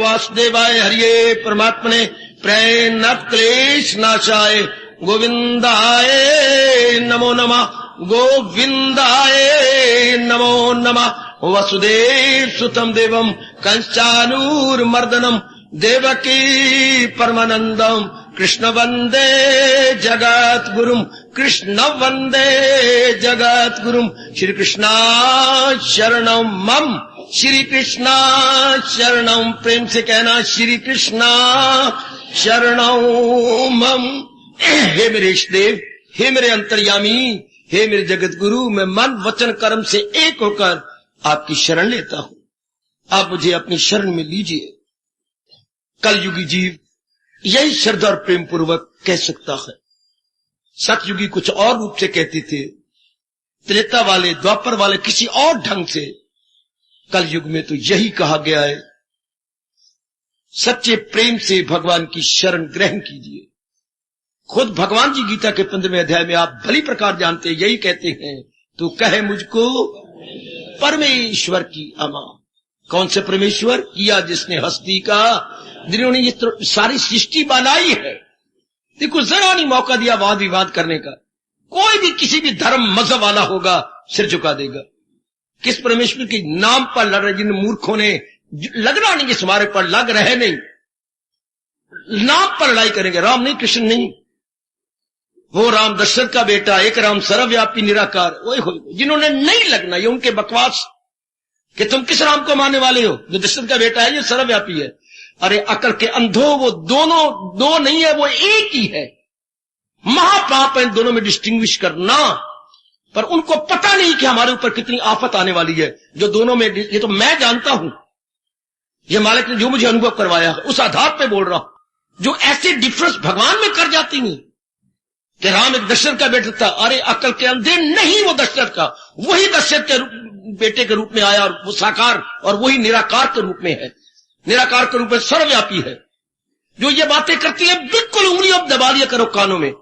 वासुदेवाय हरिये परमात्मने प्रणत क्लेश नाशाय गोविंदाय नमो नमः गोविंदाय नमो नमः वसुदेव सुतम देवम कंचानूरमर्दनम देवकी परमानंदम कृष्ण वंदे जगत गुरुम कृष्ण वंदे जगत गुरुम श्री कृष्णा शरणम मम श्री कृष्णा शरणम प्रेम से कहना श्री कृष्णा शरणम मम। हे मेरे इष्टदेव, हे मेरे अंतर्यामी, हे मेरे जगत गुरु, मैं मन वचन कर्म से एक होकर आपकी शरण लेता हूं। आप मुझे अपनी शरण में लीजिए। कलयुगी जीव यही श्रद्धा और प्रेम पूर्वक कह सकता है। सतयुगी कुछ और रूप से कहते थे, त्रेता वाले द्वापर वाले किसी और ढंग से। कलयुग में तो यही कहा गया है, सच्चे प्रेम से भगवान की शरण ग्रहण कीजिए। खुद भगवान जी गीता के 15वें अध्याय में आप भली प्रकार जानते यही कहते हैं, तू कहे मुझको परमेश्वर की अमा। कौन से परमेश्वर? किया जिसने हस्ती का, जिन्होंने ये सारी सृष्टि बनाई है। देखो जरा नहीं मौका दिया वाद विवाद करने का। कोई भी किसी भी धर्म मजहब वाला होगा सिर झुका देगा। किस परमेश्वर के नाम पर लड़ रहे? जिन मूर्खों ने लगना नहीं, इस हमारे पर लग रहे नहीं, नाम पर लड़ाई करेंगे। राम नहीं, कृष्ण नहीं, वो राम दशरथ का बेटा, एक राम सर्वव्यापी निराकार। वही जिन्होंने नहीं लगना, ये उनके बकवास कि तुम किस राम को मानने वाले हो? जो दशरथ का बेटा है, ये सर्वव्यापी है। अरे अकल के अंधो, वो दोनों दो नहीं है, वो एक ही है। महापाप है दोनों में डिस्टिंग्विश करना। पर उनको पता नहीं कि हमारे ऊपर कितनी आफत आने वाली है। जो दोनों में, ये तो मैं जानता हूं, ये मालिक ने जो मुझे अनुभव करवाया है उस आधार पे बोल रहा हूं। जो ऐसे डिफरेंस भगवान में कर जाती नहीं कि राम एक दशरथ का बेटा था। अरे अकल के अंधे नहीं, वो दशरथ का, वही दशरथ के बेटे के रूप में आया, और वो साकार और वही निराकार के रूप में है। निराकार के रूप में सर्वव्यापी है। जो ये बातें करती है बिल्कुल उंगलियों दबा लिया करो कानों में।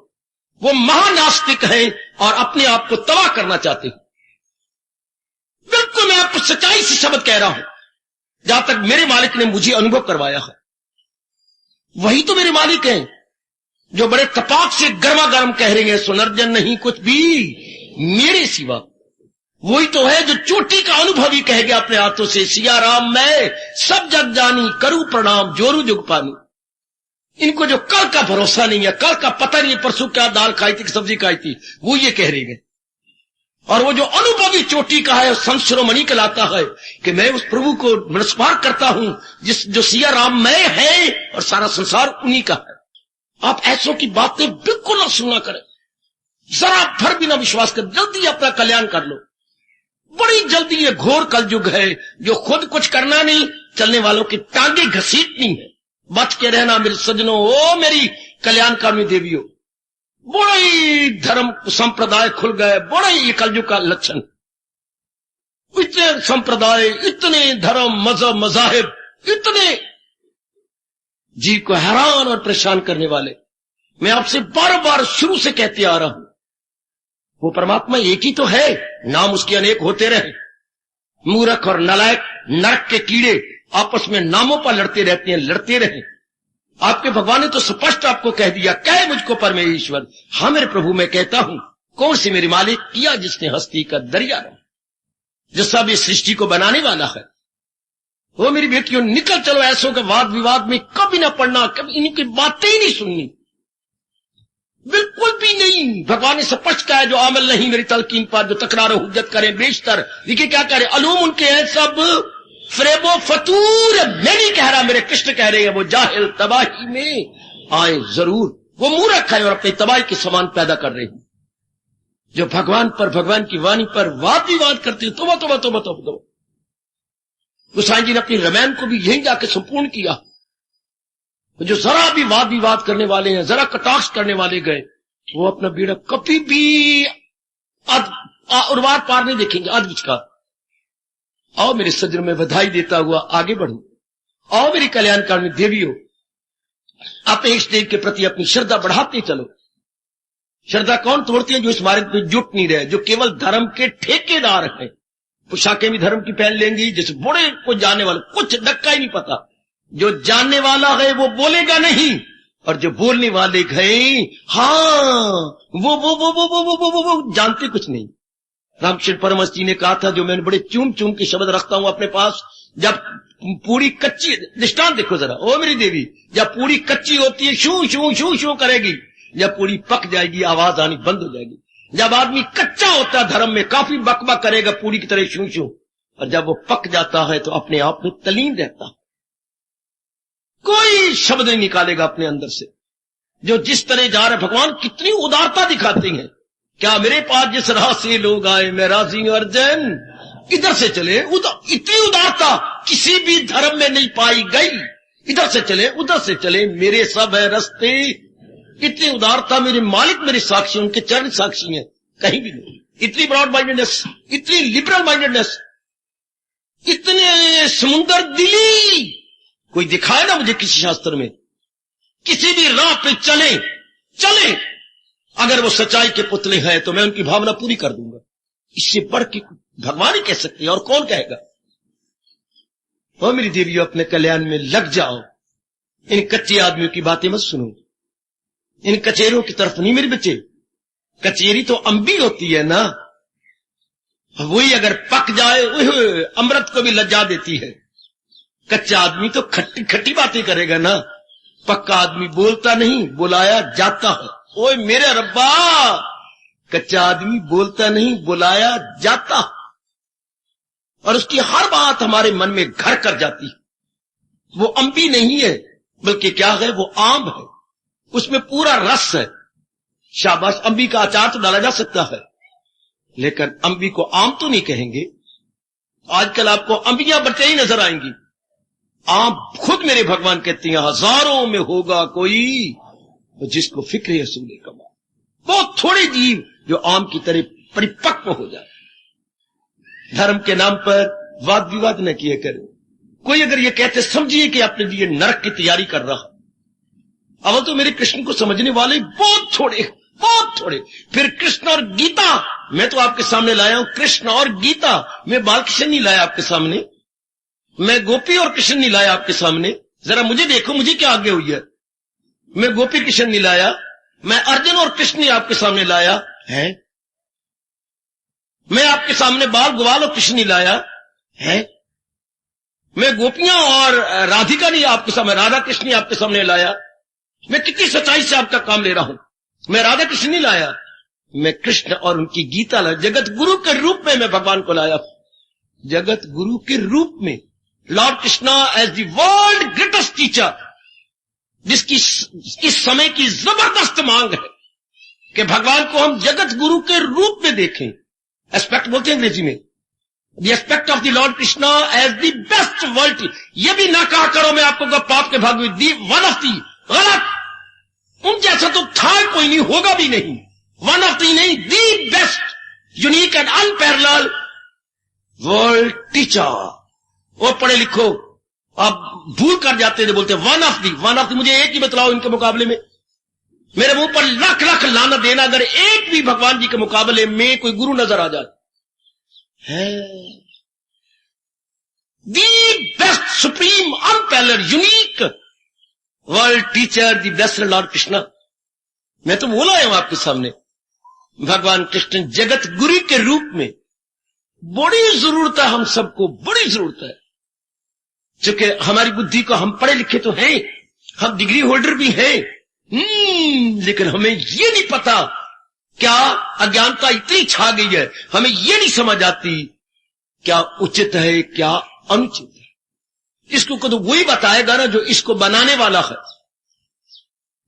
वो महानास्तिक है और अपने आप को तबाह करना चाहते हैं। बिल्कुल मैं आपको सच्चाई से शब्द कह रहा हूं, जहां तक मेरे मालिक ने मुझे अनुभव करवाया है। वही तो मेरे मालिक हैं जो बड़े तपाक से गर्मा गर्म कह रहे हैं, सुनर्जन नहीं कुछ भी मेरे सिवा। वही तो है जो चोटी का अनुभव ही कह गया अपने हाथों से, सिया राम मैं सब जग जानी करूं प्रणाम जोरू जुग पानी। इनको जो कल का भरोसा नहीं है, कल का पता नहीं है परसों क्या दाल खाई थी कि सब्जी खाई थी, वो ये कह रहे हैं। और वो जो अनुभवी चोटी का है, संत शिरोमणि कहलाता है कि मैं उस प्रभु को नमस्कार करता हूं जो सिया राम मैं है और सारा संसार उन्हीं का है। आप ऐसों की बातें बिल्कुल ना सुना करें, जरा भर भी ना विश्वास कर। जल्दी अपना कल्याण कर लो। बड़ी जल्दी ये घोर कलयुग है जो खुद कुछ करना नहीं, चलने वालों की टांगे घसीटनी है। बच के रहना मेरे सज्जनों, ओ मेरी कल्याणकामी देवियों। बड़े धर्म संप्रदाय खुल गए, बड़े ये कलयुग का लक्षण। इतने संप्रदाय, इतने धर्म मजहब मजाहिब, इतने जीव को हैरान और परेशान करने वाले। मैं आपसे बार बार शुरू से कहते आ रहा हूं, वो परमात्मा एक ही तो है, नाम उसके अनेक होते रहे। मूर्ख और नालायक नरक के कीड़े आपस में नामों पर लड़ते रहते हैं, लड़ते रहे। आपके भगवान ने तो स्पष्ट आपको कह दिया, कहे मुझको परमेश्वर। हाँ मेरे प्रभु मैं कहता हूं, कौन सी मेरी मालिक? किया जिसने हस्ती का दरिया रहा, जो सब इस सृष्टि को बनाने वाला है। वो मेरी बेटियों निकल चलो ऐसों के वाद विवाद में कभी ना पड़ना, कभी इनकी बातें ही नहीं सुननी, बिल्कुल भी नहीं। भगवान ने स्पष्ट कहा है, जो अमल नहीं मेरी तलकीन पर, जो तकरार हुज्जत करें बेशतर। देखिए क्या कह रहे, अलूम उनके हैं सब फ्रेबो फतूर। मैं नहीं कह रहा, मेरे कृष्ण कह रहे हैं, वो जाहिल तबाही में आए जरूर। वो मूर्ख है और अपनी तबाही के समान पैदा कर रहे हैं। जो भगवान पर, भगवान की वाणी पर वाद विवाद करते हैं, तो गोसाई जी ने अपनी रामायण को भी यही जाके संपूर्ण किया। जो जरा भी वाद विवाद करने वाले हैं, जरा कटाक्ष करने वाले गए, वो अपना बीड़ा कभी भी उर्वार पार नहीं देखेंगे, आज विचकार। आओ मेरे सज्जनों में बधाई देता हुआ आगे बढ़ूं। आओ मेरी कल्याणकारिणी देवियों, अपने इष्ट देव के प्रति अपनी श्रद्धा बढ़ाते चलो। श्रद्धा कौन तोड़ती है? जो इस मार्ग पे जुट नहीं रहे, जो केवल धर्म के ठेकेदार हैं। पोशाकें भी धर्म की पहन लेंगी, जैसे बड़े को जाने वाले, कुछ डक्का ही नहीं पता। जो जानने वाला है वो बोलेगा नहीं, और जो बोलने वाले गए वो जानते कुछ नहीं। रामकृष्ण परमहंस जी ने कहा था, जो मैंने बड़े चूम चूम के शब्द रखता हूं अपने पास, जब पूरी कच्ची, दृष्टांत देखो जरा, ओ मेरी देवी, जब पूरी कच्ची होती है शू शू शू शू करेगी, जब पूरी पक जाएगी आवाज आनी बंद हो जाएगी। जब आदमी कच्चा होता है धर्म में, काफी बकबक करेगा पूरी की तरह शू शू, और जब वो पक जाता है तो अपने आप में तलीन रहता है, कोई शब्द नहीं निकालेगा अपने अंदर से। जो जिस तरह जा रहे, भगवान कितनी उदारता दिखाते हैं। क्या मेरे पास जिस राह से लोग आए मैं राजी हूं अर्जन, इधर से चले उधर, इतनी उदारता किसी भी धर्म में नहीं पाई गई। इधर से चले उधर से चले, मेरे सब है रास्ते, इतनी उदारता मेरे मालिक मेरे साक्षी, उनके चरण साक्षी हैं, कहीं भी नहीं। इतनी ब्रॉड माइंडेडनेस, इतनी लिबरल माइंडेडनेस, इतने समुंदर दिली, कोई दिखाए ना मुझे किसी शास्त्र में। किसी भी राह पे चले चले, अगर वो सच्चाई के पुतले हैं तो मैं उनकी भावना पूरी कर दूंगा। इससे बढ़ के भगवान ही कह सकते हैं, और कौन कहेगा। ओ मेरी देवियों, अपने कल्याण में लग जाओ। इन कच्चे आदमियों की बातें मत सुनो, इन कचेरों की तरफ नहीं मेरे बच्चे। कचेरी तो अंबी होती है ना, वही अगर पक जाए अमृत को भी लज्जा देती है। कच्चा आदमी तो खट्टी खट्टी बातें करेगा ना, पक्का आदमी बोलता नहीं, बुलाया जाता है। ओए मेरे रब्बा, कच्चा आदमी बोलता नहीं, बुलाया जाता, और उसकी हर बात हमारे मन में घर कर जाती है। वो अंबी नहीं है, बल्कि क्या है, वो आम है, उसमें पूरा रस है। शाबाश, अंबी का अचार तो डाला जा सकता है, लेकिन अंबी को आम तो नहीं कहेंगे। आजकल आपको अंबियां बचे ही नजर आएंगी। आम खुद मेरे भगवान कहती हैं, हजारों में होगा कोई जिसको फिक्र है सूले का। बहुत थोड़े जीव जो आम की तरह परिपक्व हो जाए। धर्म के नाम पर वाद विवाद न किए करें। कोई अगर ये कहते समझिए कि अपने लिए नरक की तैयारी कर रहा, अब तो मेरे कृष्ण को समझने वाले बहुत थोड़े, बहुत थोड़े। फिर कृष्ण और गीता मैं तो आपके सामने लाया हूं, कृष्ण और गीता। मैं बालकृष्ण नहीं लाया आपके सामने, मैं गोपी और कृष्ण नहीं लाया आपके सामने। जरा मुझे देखो, मुझे क्या आगे हुई है। मैं गोपी कृष्ण नहीं लाया, मैं अर्जुन और कृष्ण नहीं आपके सामने लाया है। मैं आपके सामने बाल गोपाल और कृष्ण नहीं लाया है। मैं गोपियां और राधिका नहीं आपके सामने, राधा कृष्ण नहीं आपके सामने लाया। मैं कितनी सच्चाई से आपका काम ले रहा हूं। मैं राधा कृष्ण नहीं लाया, मैं कृष्ण और उनकी गीता लाया। जगत गुरु के रूप में मैं भगवान को लाया, जगत गुरु के रूप में। Lord Krishna as the world greatest teacher, जिसकी इस समय की जबरदस्त मांग है कि भगवान को हम जगत गुरु के रूप में देखें। एस्पेक्ट बोलते हैं अंग्रेजी में, the aspect of the Lord Krishna as the best world. ये भी ना कहा करो मैं आपको पाप के भाग में दी वन ऑफ दी, गलत। उन जैसा तो था कोई नहीं, होगा भी नहीं। वन ऑफ दी नहीं, the best unique and unparalleled world teacher. और पढ़े लिखो आप भूल कर जाते थे, बोलते one of the, one of the. मुझे एक ही बतलाओ इनके मुकाबले में। मेरे मुंह पर लाख लाख लानत देना अगर एक भी भगवान जी के मुकाबले में कोई गुरु नजर आ जाए। The best supreme unparalleled unique world teacher, the best Lord Krishna. मैं तो बोला हूं आपके सामने, भगवान कृष्ण जगत गुरु के रूप में। बड़ी जरूरत है हम सबको, बड़ी जरूरत है। चूंकि हमारी बुद्धि को, हम पढ़े लिखे तो हैं, हम डिग्री होल्डर भी हैं, लेकिन हमें ये नहीं पता, क्या अज्ञानता इतनी छा गई है, हमें ये नहीं समझ आती क्या उचित है क्या अनुचित है। इसको तो वही बताएगा ना जो इसको बनाने वाला है,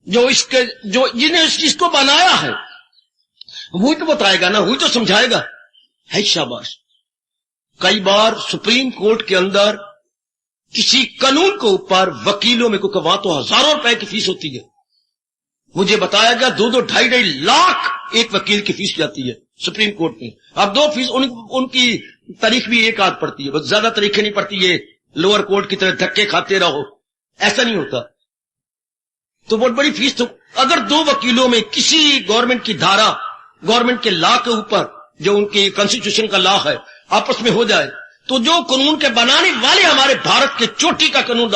जो जिसने इसको बनाया है, वही तो बताएगा ना, वही तो समझाएगा। है शाबाश। कई बार सुप्रीम कोर्ट के अंदर किसी कानून के ऊपर वकीलों में, को वहां तो हजारों रुपए की फीस होती है। मुझे बताया गया 2-2, 2.5 लाख एक वकील की फीस जाती है सुप्रीम कोर्ट में। अब 2 फीस उनकी तारीख भी एक आध पड़ती है, बस ज्यादा तारीखें नहीं पड़ती है। लोअर कोर्ट की तरह धक्के खाते रहो, ऐसा नहीं होता। तो बहुत बड़ी फीस। तो अगर 2 वकीलों में किसी गवर्नमेंट की धारा, गवर्नमेंट के लॉ के ऊपर, जो उनके कॉन्स्टिट्यूशन का लॉ है, आपस में हो जाए, तो जो कानून के बनाने वाले हमारे भारत के चोटी का कानून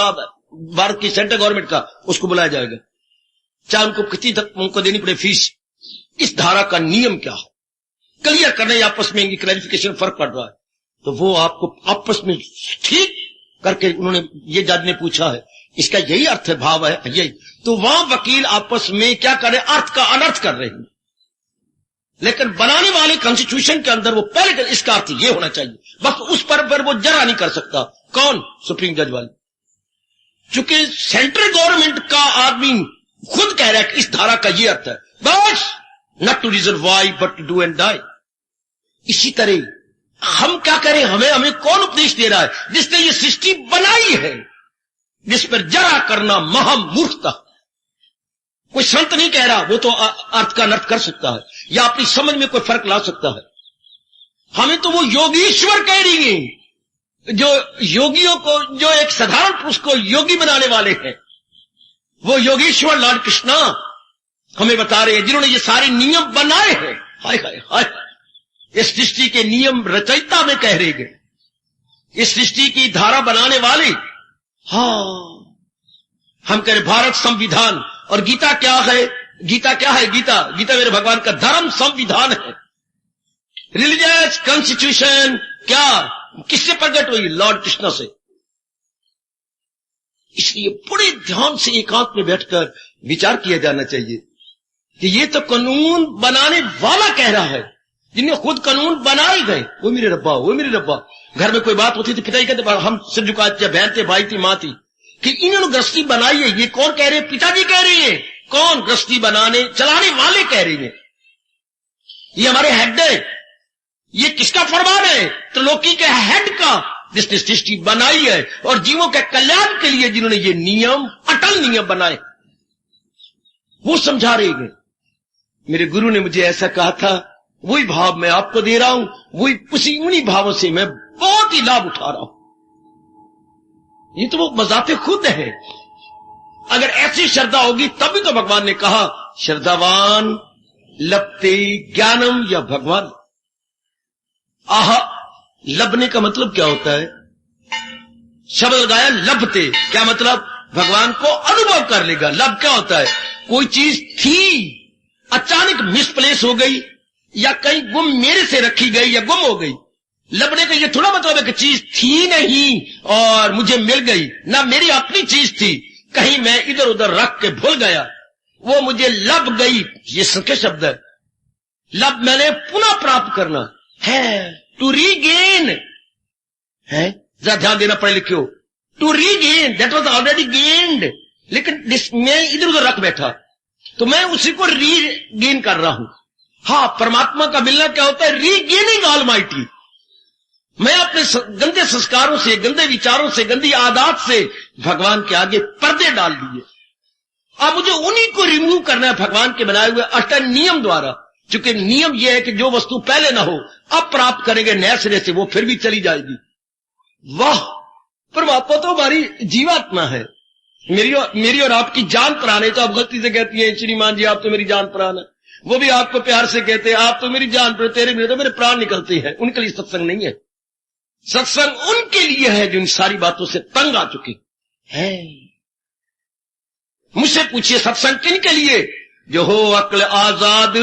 भारत की सेंट्रल गवर्नमेंट का, उसको बुलाया जाएगा, चाहे उनको कितनी तक उनको देनी पड़े फीस। इस धारा का नियम क्या है, क्लियर करने आपस में इनकी क्लैरिफिकेशन फर्क पड़ रहा है। तो वो आपको आपस में ठीक करके उन्होंने, ये जज ने पूछा है, इसका यही अर्थ है, भाव है यही। तो वहां वकील आपस में क्या कर रहे, अर्थ का अनर्थ कर रहे हैं। लेकिन बनाने वाले कॉन्स्टिट्यूशन के अंदर वो पहले इसका अर्थ ये होना चाहिए, बस उस पर वो जरा नहीं कर सकता। कौन? सुप्रीम जज वाले। चूंकि सेंट्रल गवर्नमेंट का आदमी खुद कह रहा है कि इस धारा का ये अर्थ है, बस not to reason why but to do and die. इसी तरह हम क्या करें, हमें कौन उपदेश दे रहा है? जिसने ये सृष्टि बनाई है, जिस पर जरा करना महामूर्खता। कोई संत नहीं कह रहा, वो तो अर्थ का अनर्थ कर सकता है या अपनी समझ में कोई फर्क ला सकता है। हमें तो वो योगीश्वर कह रही है, जो योगियों को, जो एक साधारण पुरुष को योगी बनाने वाले हैं, वो योगेश्वर लॉर्ड कृष्णा हमें बता रहे हैं, जिन्होंने ये सारे नियम बनाए हैं। हाय हाय हाय, इस सृष्टि के नियम रचयिता में कह रहे हैं, इस सृष्टि की धारा बनाने वाले। हाँ, हम कह रहे भारत संविधान, और गीता क्या है? गीता क्या है? गीता मेरे भगवान का धर्म संविधान है, रिलीजियस कॉन्स्टिट्यूशन। क्या, किससे प्रकट हुई? लॉर्ड कृष्णा से। इसलिए बड़े ध्यान से एकांत में बैठकर विचार किया जाना चाहिए कि ये तो कानून बनाने वाला कह रहा है, जिन्हें खुद कानून बनाए गए, वो मेरे रब्बा, वो मेरे रब्बा। घर में कोई बात होती थी, पिताजी कहते हम सिर झुकाते, बहन थे, भाई थी, मां थी, कि इन्होंने गृहस्थी बनाई है। ये कौन कह रहे हैं? पिताजी कह रहे हैं। कौन? गृहस्थी बनाने चलाने वाले कह रहे हैं। ये हमारे हेड है। ये किसका फरमान है? त्रिलोकी के हेड का, जिसने सृष्टि बनाई है और जीवों के कल्याण के लिए जिन्होंने ये नियम, अटल नियम बनाए, वो समझा रहे हैं। मेरे गुरु ने मुझे ऐसा कहा था, वही भाव मैं आपको दे रहा हूं, वही उन्हीं भावों से मैं बहुत ही लाभ उठा रहा हूं। ये तो वो मजाते खुद है। अगर ऐसी श्रद्धा होगी तभी तो भगवान ने कहा, श्रद्धावान लपते ज्ञानम या भगवान। आहा, लबने का मतलब क्या होता है? शब्द लगाया लभते, क्या मतलब? भगवान को अनुभव कर लेगा। लब क्या होता है? कोई चीज थी, अचानक मिसप्लेस हो गई, या कहीं गुम मेरे से रखी गई या गुम हो गई। लबने का ये थोड़ा मतलब है कि चीज थी नहीं और मुझे मिल गई, ना मेरी अपनी चीज थी, कहीं मैं इधर उधर रख के भूल गया, वो मुझे लब गई। ये संख्या शब्द है। लब मैंने पुनः प्राप्त करना है, टू रीगेन है। जरा ध्यान देना पड़े लिखियो, to regain, that was already gained, लेकिन मैं इधर उधर रख बैठा, तो मैं उसी को रीगेन कर रहा हूं। हाँ, परमात्मा का मिलना क्या होता है? Regaining almighty. मैं अपने गंदे संस्कारों से, गंदे विचारों से, गंदी आदत से भगवान के आगे पर्दे डाल दिए। अब मुझे उन्हीं को रिमूव करना है भगवान के बनाए हुए अटल नियम द्वारा। चूंकि नियम यह है कि जो वस्तु पहले ना हो, अब प्राप्त करेंगे नए सिरे से, वो फिर भी चली जाएगी। वाह, परमात्मा तो हमारी जीवात्मा है, मेरी और आपकी जान प्राण है। तो आप गलती से कहती है, श्रीमान जी आप तो मेरी जान प्राण है। वो भी आपको प्यार से कहते हैं, आप तो मेरी जान प्राण, तेरे मेरे तो मेरे प्राण निकलते हैं। उनके लिए सत्संग नहीं है। सत्संग उनके लिए है जो इन सारी बातों से तंग आ चुके हैं। मुझसे पूछिए, सत्संग किन के लिए? जो हो अक्ल आजाद।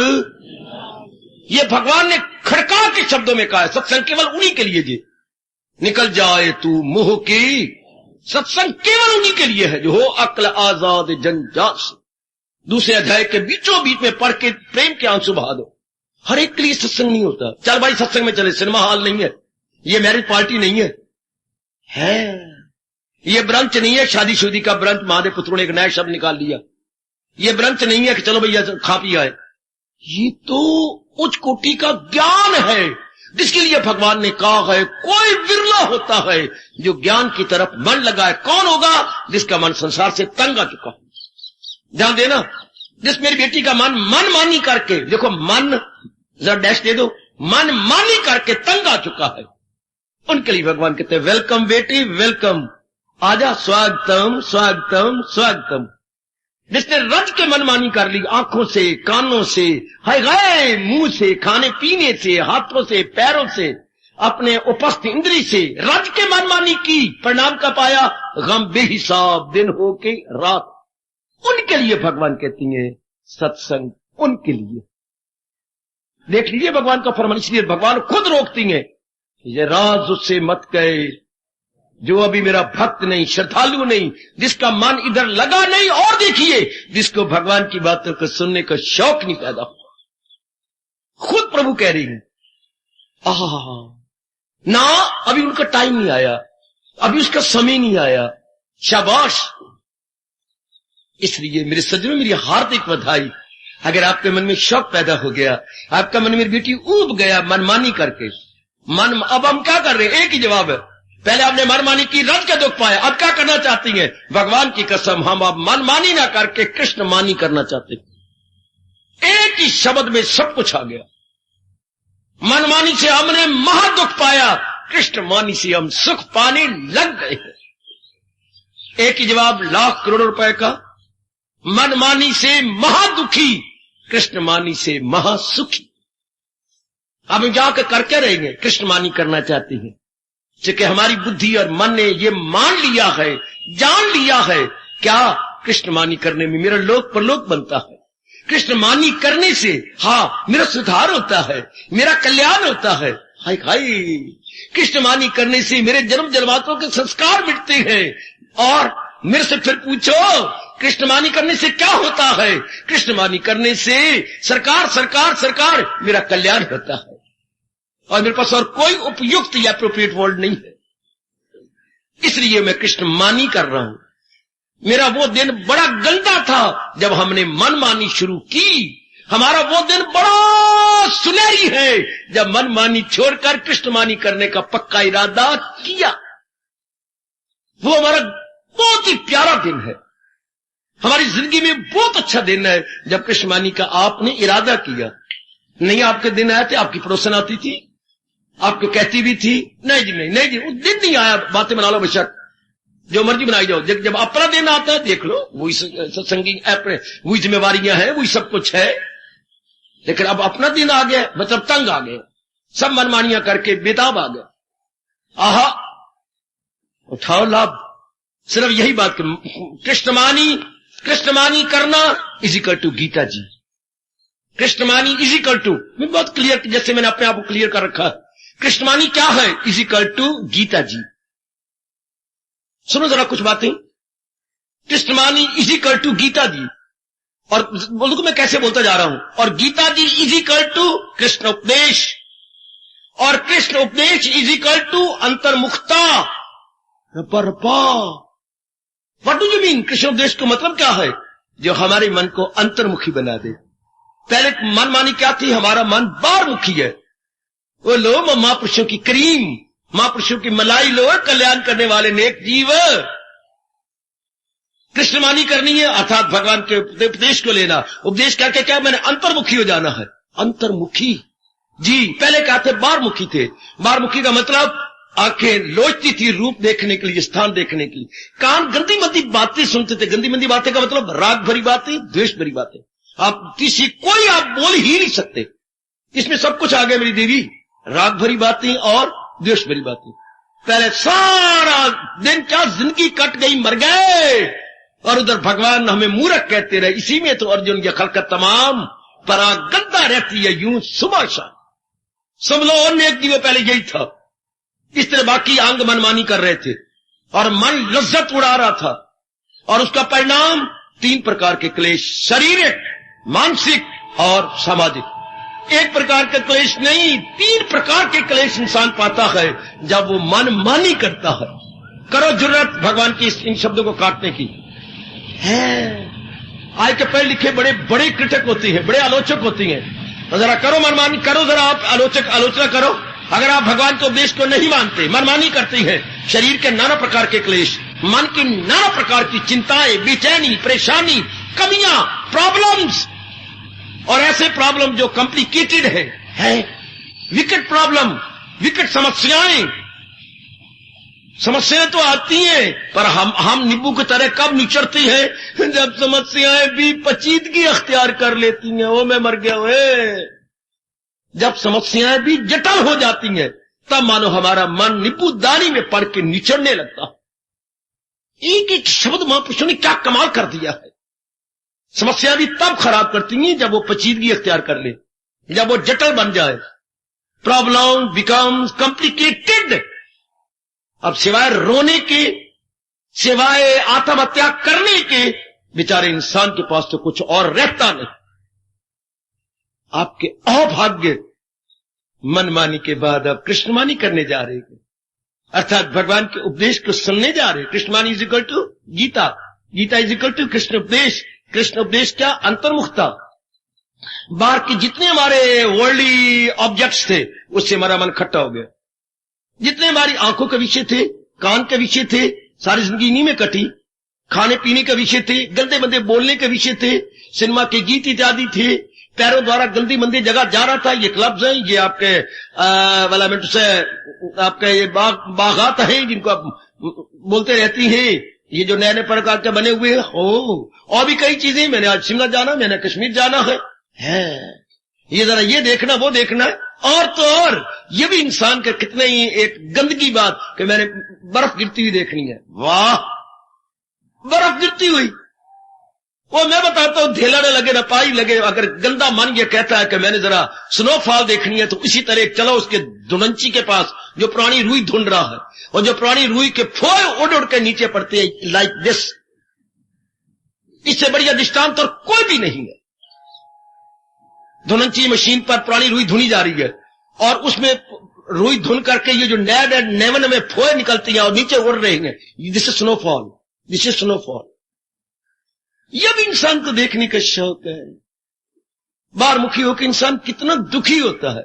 ये भगवान ने खड़का के शब्दों में कहा है, सत्संग केवल उन्हीं के लिए जी। निकल जाए तू मोह की, सत्संग केवल उन्हीं के लिए है जो हो अक्ल आजाद जंजाल से। दूसरे अध्याय के बीचों बीच में पढ़ के प्रेम के आंसू बहा दो। हर एक के लिए सत्संग नहीं होता। चल भाई सत्संग में चले, सिनेमा हॉल नहीं है, ये मैरिज पार्टी नहीं है, ये ब्रंच नहीं है, शादीशुदी का ब्रंच। महादेव पुत्रों ने एक नया शब्द निकाल लिया। ये ब्रंच नहीं है कि चलो भैया खा पी आए। ये तो उच्च कोटि का ज्ञान है, जिसके लिए भगवान ने कहा है कोई विरला होता है जो ज्ञान की तरफ मन लगाए। कौन होगा? जिसका मन संसार से तंग आ चुका। ध्यान देना, जिस मेरी बेटी का मन मानी करके, देखो मन जरा डैश दे दो, मन मानी करके तंग आ चुका है, उनके लिए भगवान कहते हैं वेलकम बेटी वेलकम, आजा, स्वागतम स्वागतम स्वागतम। जिसने रज के मनमानी कर ली, आंखों से, कानों से, हाय हाय, मुंह से, खाने पीने से, हाथों से, पैरों से, अपने उपस्थ इंद्री से रज के मनमानी की, परिणाम का पाया गम बेहिसाब दिन हो के रात। उनके लिए भगवान कहती है सत्संग, उनके लिए। देख लीजिए भगवान का फरमान, इसलिए भगवान खुद रोकती हैं, ये राज उससे मत कहे जो अभी मेरा भक्त नहीं, श्रद्धालु नहीं, जिसका मन इधर लगा नहीं, और देखिए जिसको भगवान की बातों को सुनने का शौक नहीं पैदा हुआ। खुद प्रभु कह रही है ना, अभी उनका टाइम नहीं आया, अभी उसका समय नहीं आया। शाबाश। इसलिए मेरे सज्जनों, मेरी हार्दिक बधाई। अगर आपके मन में शौक पैदा हो गया, आपका मन मेरी बेटी ऊब गया मनमानी करके, मन अब हम क्या कर रहे हैं? एक ही जवाब है, पहले आपने मनमानी की, रज का दुख पाया, अब क्या करना चाहती हैं? भगवान की कसम हम अब मनमानी ना करके कृष्ण मानी करना चाहते हैं। एक ही शब्द में सब कुछ आ गया। मनमानी से हमने महादुख पाया, कृष्ण मानी से हम सुख पाने लग गए हैं। एक ही जवाब लाख करोड़ों रुपए का। मनमानी से महादुखी, कृष्ण मानी से महासुखी। अब हम जाकर करके रहेंगे, कृष्ण मानी करना चाहती हैं, क्योंकि हमारी बुद्धि और मन ने ये मान लिया है, जान लिया है, क्या कृष्ण मानी करने में मेरा लोक परलोक बनता है। कृष्ण मानी करने से मेरा सुधार होता है, मेरा कल्याण होता है। हाय हाय, कृष्ण मानी करने से मेरे जन्म जन्मांतरों के संस्कार मिटते हैं। और मेरे से फिर पूछो, कृष्ण मानी करने से क्या होता है? कृष्ण मानी करने से सरकार सरकार सरकार मेरा कल्याण होता है। और मेरे पास और कोई उपयुक्त या एप्रोप्रिएट वर्ड नहीं है, इसलिए मैं कृष्ण मानी कर रहा हूं। मेरा वो दिन बड़ा गंदा था जब हमने मनमानी शुरू की, हमारा वो दिन बड़ा सुनहरी है जब मनमानी छोड़कर कृष्ण मानी करने का पक्का इरादा किया। वो हमारा बहुत ही प्यारा दिन है, हमारी जिंदगी में बहुत अच्छा दिन है जब कृष्ण मानी का आपने इरादा किया। नहीं आपके दिन आए थे, आपकी पड़ोसन आती थी, आपको कहती भी थी नहीं जी नहीं, नहीं जी उस दिन नहीं आया, बातें बना लो बेशक, जो मर्जी बनाई जाओ। जब अपना दिन आता है देख लो, वही सत्संगी वही जिम्मेवारियां हैं, वही सब कुछ है। लेकिन अब अपना दिन आ गया, मतलब तंग आ गए, सब मनमानियां करके बेताब आ गए। आहा, उठाओ लाभ। सिर्फ यही बात, कृष्ण मानी करना इजिकल टू गीता जी। कृष्ण मानी इजिकल टू, मैं बहुत क्लियर, जैसे मैंने अपने आप को क्लियर कर रखा, कृष्ण मानी क्या है? इजिकल टू गीता जी। सुनो जरा कुछ बातें। कृष्ण मानी इजिकल टू गीता जी, और बोलो मैं कैसे बोलता जा रहा हूं। और गीता जी इजिकल टू कृष्ण उपदेश, और कृष्ण उपदेश इजिकल टू अंतर्मुखता। What do you mean? Krishna उपदेश का मतलब क्या है? जो हमारे मन को अंतर्मुखी बना दे। पहले मनमानी क्या थी? हमारा मन बाहरमुखी है। वो लो महापुरुषों की क्रीम, महापुरुषों की मलाई लो, कल्याण करने वाले नेक जीव। कृष्ण मानी करनी है अर्थात भगवान के उपदेश को लेना। उपदेश करके क्या? मैंने अंतर्मुखी हो जाना है। अंतर्मुखी जी, पहले क्या थे? बाहरमुखी थे। बाहरमुखी का मतलब आंखें लोचती थी रूप देखने के लिए, स्थान देखने के लिए। कान गंदी मंदी बातें सुनते थे। गंदी मंदी बातें का मतलब राग भरी बातें, द्वेष भरी बातें। आप किसी कोई आप बोल ही नहीं सकते, इसमें सब कुछ आ गया मेरी देवी, राग भरी बातें और द्वेष भरी बातें। पहले सारा दिन क्या जिंदगी कट गई, मर गए, और उधर भगवान हमें मूर्ख कहते रहे। इसी में तो अर्जुन की खलकत तमाम परागंदा रहती है, यूं सुबह शाम। सब लोग नेक जीवों पहले यही था। इस तरह बाकी अंग मनमानी कर रहे थे और मन लज्जत उड़ा रहा था, और उसका परिणाम 3 प्रकार के क्लेश, शारीरिक, मानसिक और सामाजिक। एक प्रकार का क्लेश नहीं, 3 प्रकार के क्लेश इंसान पाता है जब वो मनमानी करता है। करो जरूरत भगवान की इन शब्दों को काटने की है। आज के पढ़े लिखे बड़े बड़े कृतक होती हैं, बड़े आलोचक होती हैं। तो जरा करो मनमानी, करो जरा आप आलोचना करो। अगर आप भगवान के उपदेश को नहीं मानते, मनमानी करती हैं, शरीर के नाना प्रकार के क्लेश, मन की नाना प्रकार की चिंताएं, बेचैनी, परेशानी, कमियां, प्रॉब्लम्स, और ऐसे प्रॉब्लम जो कॉम्प्लिकेटेड है विकट प्रॉब्लम, विकट समस्याएं तो आती हैं, पर हम नींबू की तरह कब निचरती हैं? जब समस्याएं भी पचीदगी अख्तियार कर लेती हैं। वो मैं मर गया हुए। जब समस्याएं भी जटिल हो जाती हैं, तब मानो हमारा मन नींबूदानी में पड़ के निचड़ने लगता। एक एक शब्द महापुरुषों ने क्या कमाल कर दिया है। समस्या भी तब खराब करती हैं जब वो पेचीदगी अख्तियार कर ले, जब वो जटिल बन जाए। Problem becomes complicated. अब सिवाय रोने के, सिवाय आत्महत्या करने के, बेचारे इंसान के पास तो कुछ और रहता नहीं। आपके अभाग्य मनमानी के बाद अब कृष्णमानी करने जा रहे हैं, अर्थात भगवान के उपदेश को सुनने जा रहे हैं। कृष्णमानी is equal to Gita, Gita is equal to Krishna उपदेश। कृष्ण उपदेश क्या? अंतर्मुखता। बाहर के जितने हमारे वर्ल्डली ऑब्जेक्ट्स थे उससे हमारा मन खट्टा हो गया। जितने हमारी आंखों के विषय थे, कान के विषय थे, सारी जिंदगी इन्हीं में कटी। खाने पीने के विषय थे, गंदे मंदे बोलने के विषय थे, सिनेमा के गीत इत्यादि थे, पैरों द्वारा गंदी मंदी जगह जा रहा था। ये क्लब्स हैं, ये आपके वाला से आपके ये बागात हैं जिनको आप बोलते रहती हैं, ये जो नए नए प्रकार के बने हुए हैं। और भी कई चीजें, मैंने आज शिमला जाना, मैंने कश्मीर जाना है। ये जरा ये देखना, वो देखना है। और तो और ये भी इंसान का कितने ही एक गंदगी बात कि मैंने बर्फ गिरती हुई देखनी है। वाह, बर्फ गिरती हुई, वो मैं बताता हूं, ढेला न लगे न पाई लगे। अगर गंदा मन ये कहता है कि मैंने जरा स्नोफॉल देखनी है, तो इसी तरह चलो उसके धुनंची के पास जो पुरानी रुई ढूंढ रहा है, और जो पुरानी रुई के फोय उड़ उड़ के नीचे पड़ते हैं लाइक दिस। इससे बढ़िया दृष्टांत और कोई भी नहीं है। धुनंची मशीन पर पुरानी रुई धुनी जा रही है, और उसमें रुई धुन करके ये जो नेवन में फोय निकलती हैं और नीचे उड़ रही हैं, this is snowfall, this is snowfall. यह भी इंसान को देखने का शौक है। बाहर मुखी होकर इंसान कितना दुखी होता है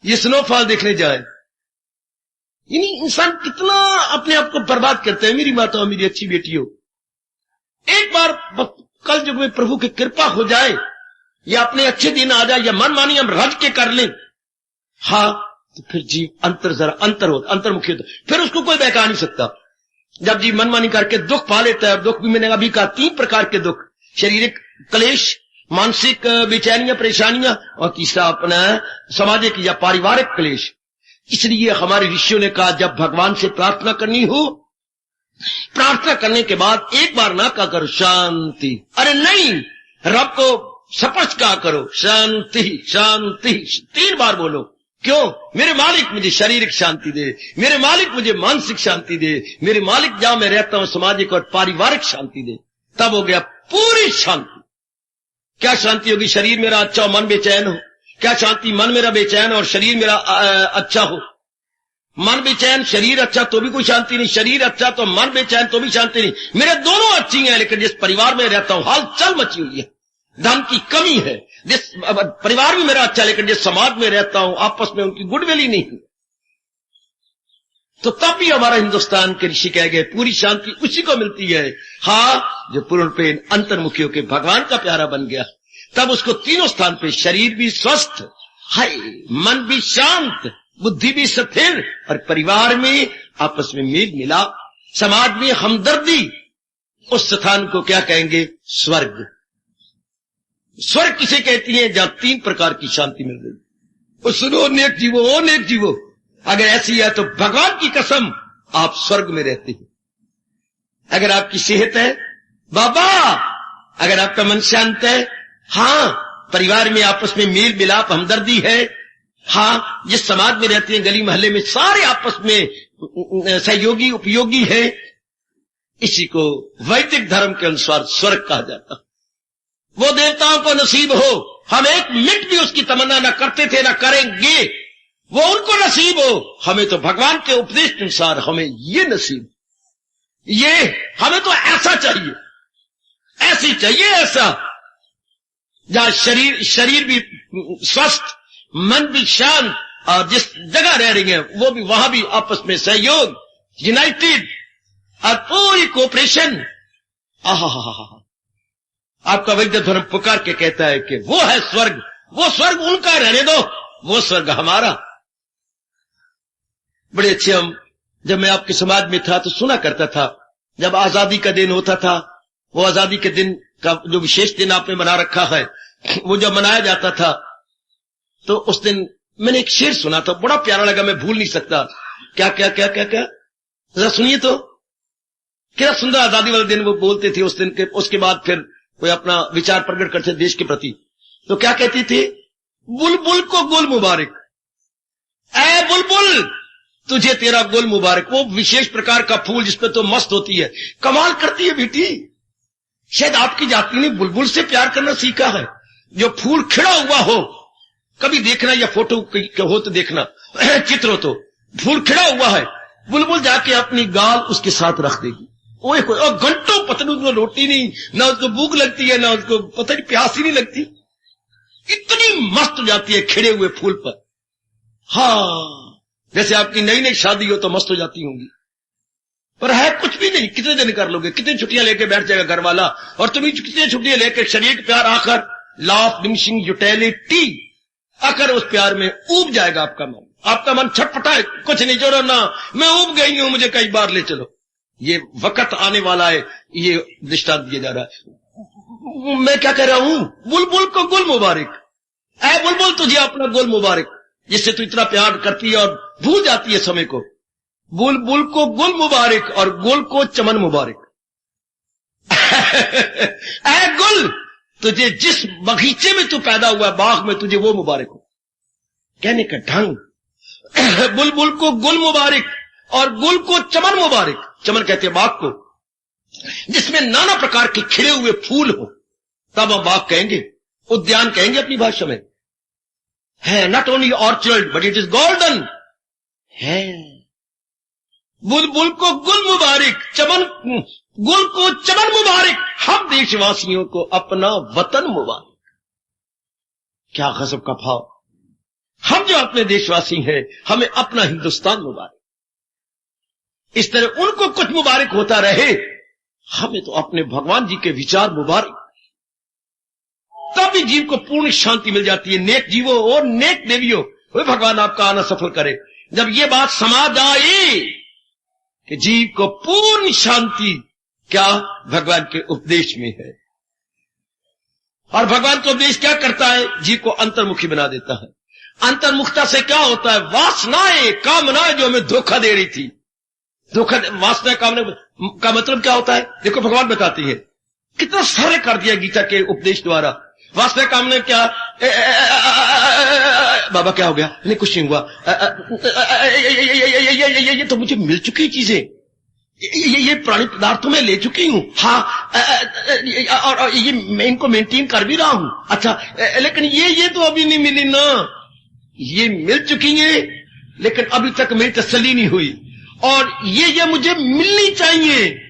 ये स्नोफॉल देखने जाए। यानी इंसान कितना अपने आप को बर्बाद करता है। मेरी माता, मेरी अच्छी बेटी हो, एक बार कल युग में प्रभु की कृपा हो जाए, या अपने अच्छे दिन आ जाए, या मनमानी हम रज के कर लें, हाँ, तो फिर जीव अंतर्मुखी होता, फिर उसको कोई बहका नहीं सकता। जब जीव मनमानी करके दुख पा लेता है, दुख भी मैंने अभी कहा 3 प्रकार के दुख, शारीरिक क्लेश, मानसिक बेचैनियां, परेशानियां, और तीसरा अपना सामाजिक या पारिवारिक क्लेश। इसलिए हमारे ऋषियों ने कहा, जब भगवान से प्रार्थना करनी हो, प्रार्थना करने के बाद एक बार ना कहा करो शांति, अरे नहीं, रब को स्पष्ट कहा करो शांति शांति, 3 बार बोलो। क्यों? मेरे मालिक मुझे शारीरिक शांति दे, मेरे मालिक मुझे मानसिक शांति दे, मेरे मालिक जहां मैं रहता हूं सामाजिक और पारिवारिक शांति दे। तब हो गया पूरी शांति। क्या शांति होगी? शरीर मेरा अच्छा हो, मन बेचैन हो। क्या शांति? मन मेरा बेचैन और शरीर मेरा अच्छा हो। मन बेचैन, शरीर अच्छा तो भी कोई शांति नहीं, शरीर अच्छा तो मन बेचैन तो भी शांति नहीं। मेरे दोनों अच्छी हैं, लेकिन जिस परिवार में रहता हूं हलचल मची हुई है, धन की कमी है। जिस परिवार भी मेरा अच्छा, लेकिन जिस समाज में रहता हूं आपस में उनकी गुडविल ही नहीं है। तो तब भी हमारा हिंदुस्तान के ऋषि कह गए पूरी शांति उसी को मिलती है, हाँ, जो पूर्ण प्रेम अंतर्मुखियों के भगवान का प्यारा बन गया। तब उसको तीनों स्थान पे शरीर भी स्वस्थ, हाय, मन भी शांत, बुद्धि भी स्थिर, और परिवार में आपस में मेल मिलाप, समाज में हमदर्दी। उस स्थान को क्या कहेंगे? स्वर्ग। स्वर्ग किसे कहती है? जहां 3 प्रकार की शांति मिल गई। सुनो नेक जीवो, ओ नेक जीवो, अगर ऐसी है तो भगवान की कसम आप स्वर्ग में रहते हैं। अगर आपकी सेहत है बाबा, अगर आपका मन शांत है, हाँ, परिवार में आपस में मेल मिलाप हमदर्दी है, हाँ, जिस समाज में रहते हैं गली मोहल्ले में सारे आपस में सहयोगी उपयोगी है, इसी को वैदिक धर्म के अनुसार स्वर्ग कहा जाता। वो देवताओं को नसीब हो, हम एक मिनट भी उसकी तमन्ना न करते थे, न करेंगे, वो उनको नसीब हो। हमें तो भगवान के उपदेश के अनुसार हमें ये नसीब, ये हमें तो ऐसा चाहिए, ऐसी चाहिए, ऐसा जहां शरीर भी स्वस्थ, मन भी शांत, और जिस जगह रह रही है वो भी, वहां भी आपस में सहयोग, यूनाइटेड और पूरी कोऑपरेशन। आहा, आपका वैद्य धर्म पुकार के कहता है कि वो है स्वर्ग, वो स्वर्ग उनका रहने दो, वो स्वर्ग हमारा। बड़े अच्छे हम, जब मैं आपके समाज में था तो सुना करता था, जब आजादी का दिन होता था, वो आजादी के दिन का जो विशेष दिन आपने बना रखा है, वो जब मनाया जाता था तो उस दिन मैंने एक शेर सुना था, बड़ा प्यारा लगा, मैं भूल नहीं सकता। क्या क्या क्या क्या क्या, जरा सुनिए तो। क्या सुंदर आजादी वाले दिन वो बोलते थे, उस दिन के उसके बाद फिर कोई अपना विचार प्रकट करते देश के प्रति। तो क्या कहती थी? बुलबुल को गुल मुबारक, ऐ बुलबुल तुझे तेरा गुल मुबारक। वो विशेष प्रकार का फूल जिसपे तो मस्त होती है, कमाल करती है बेटी। शायद आपकी जाति ने बुलबुल से प्यार करना सीखा है। जो फूल खिड़ा हुआ हो, कभी देखना, या फोटो हो तो देखना, चित्र हो तो फूल खिड़ा हुआ है, बुलबुल जाके अपनी गाल उसके साथ रख देगी। ओए और घंटों पता नहीं उसको रोटी नहीं, ना उसको भूख लगती है, ना उसको पता नहीं प्यास ही नहीं लगती, इतनी मस्त हो जाती है खिड़े हुए फूल पर। हाँ, जैसे आपकी नई नई शादी हो तो मस्त हो जाती होंगी, पर है कुछ भी नहीं। कितने दिन कर लोगे, कितनी छुट्टियां लेके बैठ जाएगा घर वाला, और तुम कितनी छुट्टियां लेके शरीर का प्यार आकर लॉ ऑफ डिमिनिशिंग यूटिलिटी आकर उस प्यार में ऊब जाएगा आपका मन। आपका मन छटपटा, कुछ नहीं जोड़ो ना, मैं ऊब गई हूं, मुझे कई बार ले चलो। ये वक्त आने वाला है, ये दृष्टांत दिया जा रहा है। मैं क्या कह रहा हूं? बुलबुल को गुल मुबारक, ऐ बुलबुल तुझे अपना गुल मुबारक, जिससे तू इतना प्यार करती है और भूल जाती है समय को। बुलबुल को गुल मुबारक और गुल को चमन मुबारक। ऐ गुल तुझे जिस बगीचे में तू पैदा हुआ, बाग में, तुझे वो मुबारक हो। कहने का ढंग, बुलबुल को गुल मुबारक और गुल को चमन मुबारक। चमन कहते हैं बाग को, जिसमें नाना प्रकार के खिले हुए फूल हो, तब हम बाग कहेंगे, उद्यान कहेंगे अपनी भाषा में। है not only orchard but it is golden. है बुलबुल को गुल मुबारक, गुल को चमन मुबारक, हम देशवासियों को अपना वतन मुबारक। क्या गजब का भाव। हम जो अपने देशवासी हैं, हमें अपना हिंदुस्तान मुबारक। इस तरह उनको कुछ मुबारक होता रहे, हमें तो अपने भगवान जी के विचार मुबारक। तभी जीव को पूर्ण शांति मिल जाती है। नेक जीवो और नेक देवियों, वे भगवान आपका आना सफल करे। जब ये बात समा जाए कि जीव को पूर्ण शांति क्या भगवान के उपदेश में है, और भगवान का उपदेश क्या करता है? जीव को अंतर्मुखी बना देता है। अंतर्मुखता से क्या होता है? वासनाएं, कामनाएं जो हमें धोखा दे रही थी, धोखा, वासना कामना का मतलब क्या होता है? देखो भगवान बताती है, कितना सरल कर दिया गीता के उपदेश द्वारा। वासना कामना क्या? बाबा क्या हो गया? नहीं कुछ नहीं हुआ। ये तो मुझे मिल चुकी चीजें, ये प्राणी पदार्थों में ले चुकी हूं। हाँ, और ये मैं इनको मेंटेन कर भी रहा हूं। अच्छा, लेकिन ये तो अभी नहीं मिली ना। ये मिल चुकी है, लेकिन अभी तक मेरी तसल्ली नहीं हुई, और ये मुझे मिलनी चाहिए।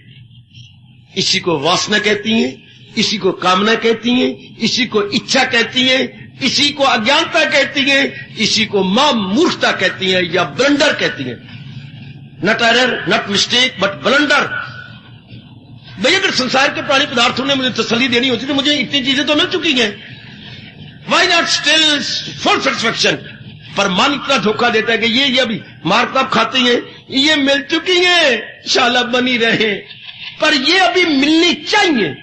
इसी को वासना कहती है, इसी को कामना कहती है, इसी को इच्छा कहती है, इसी को अज्ञानता कहती है, इसी को मां मूर्खता कहती है, या ब्लंडर कहती है। Not error, not mistake, but blunder. भाई अगर संसार के प्राणी पदार्थों ने मुझे तसल्ली देनी होती तो मुझे इतनी चीजें तो मिल चुकी हैं। Why not still full satisfaction? पर मन इतना धोखा देता है कि ये अभी मार तब खाते हैं, ये मिल चुकी है, शाला बनी रहे, पर ये अभी मिलनी चाहिए।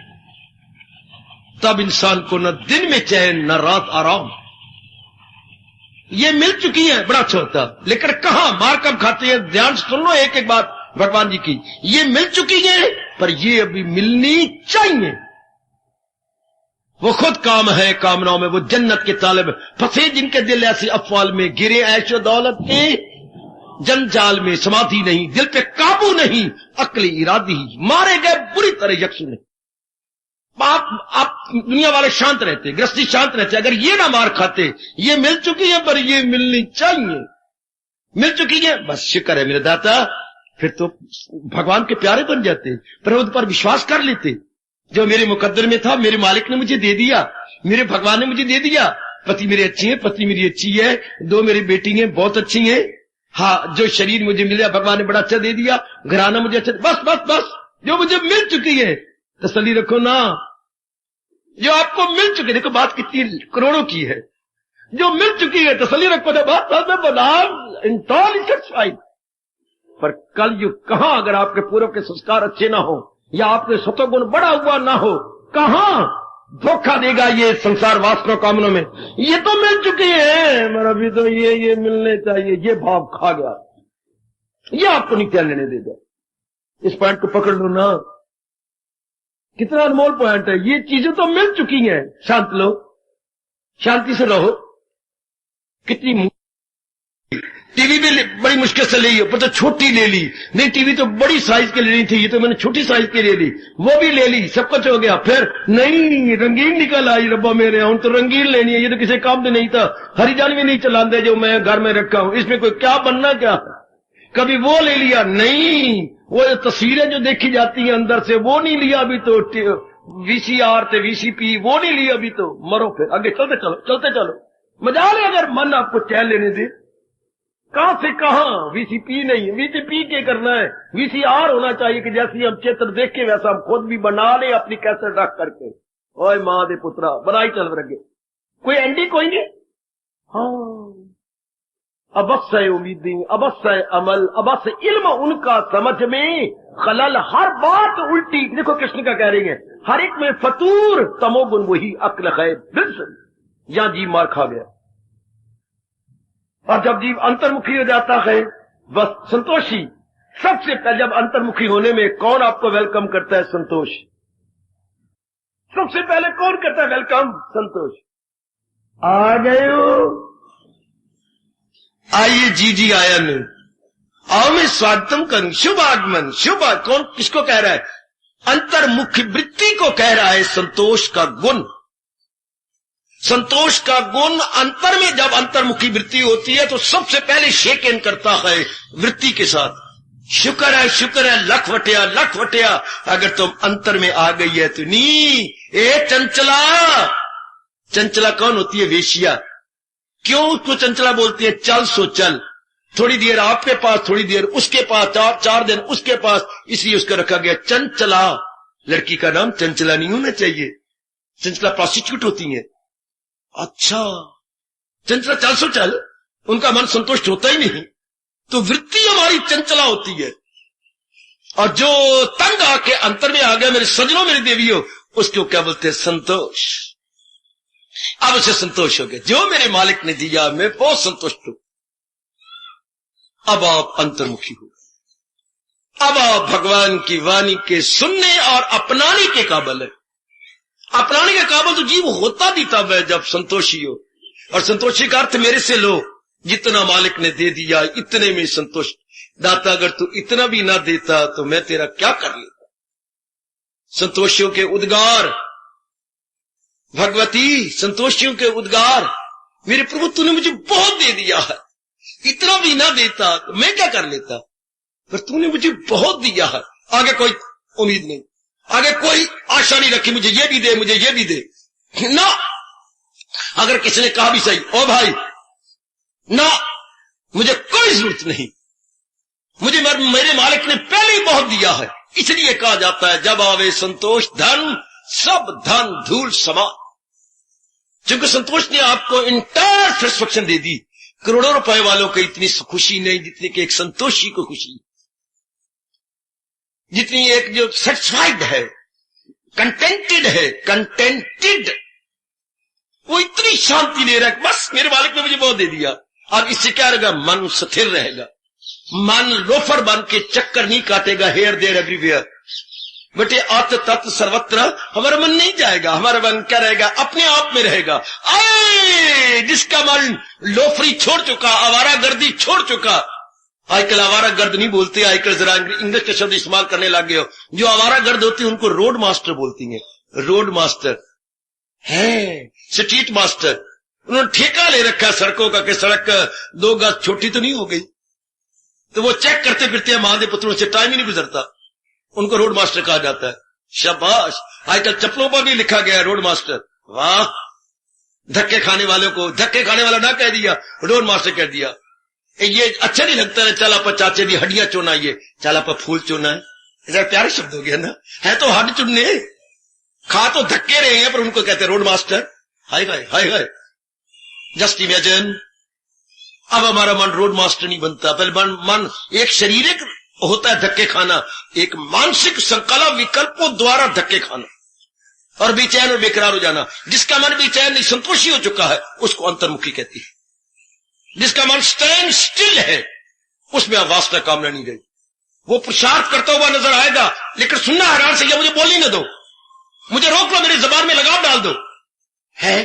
तब इंसान को न दिन में चैन न रात आराम। ये मिल चुकी है, बड़ा अच्छा होता, लेकिन कहां मार कब खाते हैं? ध्यान सुन लो एक एक बात भगवान जी की। ये मिल चुकी है, पर ये अभी मिलनी चाहिए। वो खुद काम है, कामनाओं में वो जन्नत के तालिब फंसे, जिनके दिल ऐसी अफवाल में गिरे, ऐशो दौलत के जंजाल में समाधि नहीं, दिल पे काबू नहीं, अक्ल इरादी मारे गए बुरी तरह यकसू नहीं। आप दुनिया वाले शांत रहते, गृहस्थी शांत रहते, अगर ये ना मार खाते। ये मिल चुकी है, पर ये मिलनी चाहिए। मिल चुकी है, बस शुक्र है मेरे दाता, फिर तो भगवान के प्यारे बन जाते, प्रभु पर विश्वास कर लेते। जो मेरे मुकद्दर में था, मेरे मालिक ने मुझे दे दिया, मेरे भगवान ने मुझे दे दिया। पति मेरे अच्छी है, पत्नी मेरी अच्छी है, 2 मेरी बेटी हैं बहुत अच्छी हैं। हाँ, जो शरीर मुझे मिला भगवान ने बड़ा अच्छा दे दिया, घराना मुझे अच्छा, बस बस बस जो मुझे मिल चुकी है तसल्ली रखो ना। जो आपको मिल चुकी, देखो बात कितनी करोड़ों की है, जो मिल चुकी है तसल्ली रखो ना, बस इंटॉल सेटिस्फाइड। पर कल युग कहां, अगर आपके पूर्व के संस्कार अच्छे ना हो, या आपके सतोगुण बड़ा हुआ ना हो, कहां धोखा देगा ये संसार वासना कामनों में। ये तो मिल चुकी है, मगर अभी तो ये मिलने चाहिए, ये भाव खा गया, ये आपको नहीं क्या लेने देगा। इस पॉइंट को पकड़ लो ना, कितना अनमोल पॉइंट है। ये चीजें तो मिल चुकी हैं, शांत लो, शांति से रहो। कितनी टीवी भी बड़ी मुश्किल से ली, पर तो छोटी ले ली। नहीं, टीवी तो बड़ी साइज के लेनी थी, ये तो मैंने छोटी साइज के ले ली, वो भी ले ली, सब कुछ हो गया। फिर नहीं, रंगीन निकल आई, रब्बा मेरे यहाँ तो रंगीन लेनी है, ये तो किसी काम में नहीं था। हरिजान भी नहीं चलाते जो मैं घर में रखा हूं, इसमें कोई क्या बनना क्या। कभी वो ले लिया, नहीं, वो तस्वीरें जो देखी जाती हैं अंदर से, वो नहीं लिया अभी तो। VCR थे, VCP, वो नहीं लिया अभी तो। मरो फिर, आगे चलते चलो, चलते चलो। मजा ले अगर मन आपको चैन लेने दे। कहां से कहां, VCP नहीं, VCP के करना है, VCR होना चाहिए कि जैसे हम चित्र देख के वैसा हम खुद भी बना ले अपनी कैसेट रख करके। ओए मां दे पुत्रा, बनाई चल रगे, कोई एंडी कोई नहीं। हाँ, अवश्य उम्मीदें, अवश्य अमल, अवश्य इल्म उनका समझ में खलल, हर बात उल्टी। देखो कृष्ण का कह रही है, हर एक में फतूर, तमोगुण वही अक्ल खैर। बिल्कुल यहां जीव मार खा गया। और जब जीव अंतर्मुखी हो जाता है, बस संतोषी। सबसे पहले जब अंतर्मुखी होने में कौन आपको वेलकम करता है? संतोष। सबसे पहले कौन करता है वेलकम? संतोष। आ गए हो, आइए जी आयन, आओ मैं स्वागतम करूं, शुभ आगमन, शुभ। कौन किसको कह रहा है? अंतर्मुखी वृत्ति को कह रहा है। संतोष का गुण, संतोष का गुण अंतर में जब अंतर्मुखी वृत्ति होती है तो सबसे पहले शेक इन करता है वृत्ति के साथ। शुक्र है, शुक्र है, लख वटिया अगर तुम अंतर में आ गई है तो। नी ए चंचला, चंचला कौन होती है? वेश्या। क्यों उसको चंचला बोलती है? चल सो चल, थोड़ी देर आपके पास, थोड़ी देर उसके पास, चार दिन उसके पास, इसलिए उसका रखा गया चंचला। लड़की का नाम चंचला नहीं होना चाहिए, चंचला प्रोस्टिट्यूट होती है। अच्छा, चंचला चल सो चल, उनका मन संतुष्ट होता ही नहीं, तो वृत्ति हमारी चंचला होती है। और जो तंग आके अंतर में आ गया, मेरे सजनों, मेरी देवियों, उसको क्या बोलते हैं? संतोष। अब उसे संतोष हो गया, जो मेरे मालिक ने दिया मैं बहुत संतुष्ट हूं। अब आप अंतर्मुखी हो, अब आप भगवान की वाणी के सुनने और अपनाने के काबिल है। अपनाने के काबिल तो जीव होता भी तब है जब संतोषी हो। और संतोषी का अर्थ मेरे से लो, जितना मालिक ने दे दिया इतने में संतुष्ट। दाता अगर तू इतना भी ना देता तो मैं तेरा क्या कर लेता। संतोषियों के उद्गार, भगवती संतोषियों के उद्गार, मेरे प्रभु तूने मुझे बहुत दे दिया है, इतना भी ना देता तो मैं क्या कर लेता, पर तूने मुझे बहुत दिया है। आगे कोई उम्मीद नहीं, आगे कोई आशा नहीं रखी मुझे ये भी दे, मुझे ये भी दे ना। अगर किसी ने कहा भी सही, ओ भाई ना, मुझे कोई जरूरत नहीं, मुझे मेरे मालिक ने पहले ही बहुत दिया है। इसलिए कहा जाता है जब आवे संतोष धन सब धन धूल समान। क्योंकि संतोष ने आपको इंटायर सेटिस्फैक्शन दे दी। करोड़ों रुपए वालों को इतनी खुशी नहीं जितनी कि एक संतोषी को खुशी, जितनी एक जो सेटिस्फाइड है, कंटेंटेड है, कंटेंटेड, वो इतनी शांति ले रहा है, बस मेरे मालिक ने मुझे बहुत दे दिया। अब इससे क्या रहेगा? मन स्थिर रहेगा, मन लोफर बन के चक्कर नहीं काटेगा हेयर देयर एवरीवेयर। बेटे आत तत्व सर्वत्र हमारा मन नहीं जाएगा, हमारा मन क्या रहेगा? अपने आप में रहेगा। आए जिसका मन लोफरी छोड़ चुका, आवारा गर्दी छोड़ चुका। आजकल आवारा गर्द नहीं बोलते, आजकल जरा इंग्लिश के शब्द इस्तेमाल करने लगे हो। जो आवारा गर्द होती है उनको रोड मास्टर बोलती हैं। रोड मास्टर है, स्ट्रीट मास्टर। उन्होंने ठेका ले रखा है सड़कों का कि सड़क 2 गज छोटी तो नहीं हो गई, तो वो चेक करते फिरते हैं, मां दे पुत्रों से टाइम ही नहीं गुजरता, उनको रोड मास्टर कहा जाता है। शाबाश। आजकल चप्पलों पर भी लिखा गया है रोड मास्टर। वाह, धक्के खाने वालों को धक्के खाने वाला ना कह दिया, रोड मास्टर कह दिया। ये अच्छा नहीं लगता है, चल आप चाचे दी हड्डियां चुना, ये चल आप फूल चुना है, जरा प्यारे शब्द हो गया ना, है तो हड्डी चुनने, खा तो धक्के रहे हैं, पर उनको कहते हैं रोड मास्टर। हाय हाय हाय हाय, जस्ट इमेजिन। अब हमारा मन रोड मास्टर नहीं बनता, पहले मन एक शारीरिक होता है धक्के खाना, एक मानसिक संकल्प विकल्पों द्वारा धक्के खाना। और बेचैन और बेकरार हो जाना। जिसका मन बेचैन नहीं, संतोषी हो चुका है, उसको अंतर्मुखी कहती है। जिसका मन स्टैंड स्टिल है, उसमें वासना कामना नहीं गई। वो पुरुषार्थ करता हुआ नजर आएगा, लेकिन सुनना हैरान से, मुझे बोलने न दो, मुझे रोक लो, मेरी जबान में लगाम डाल दो। है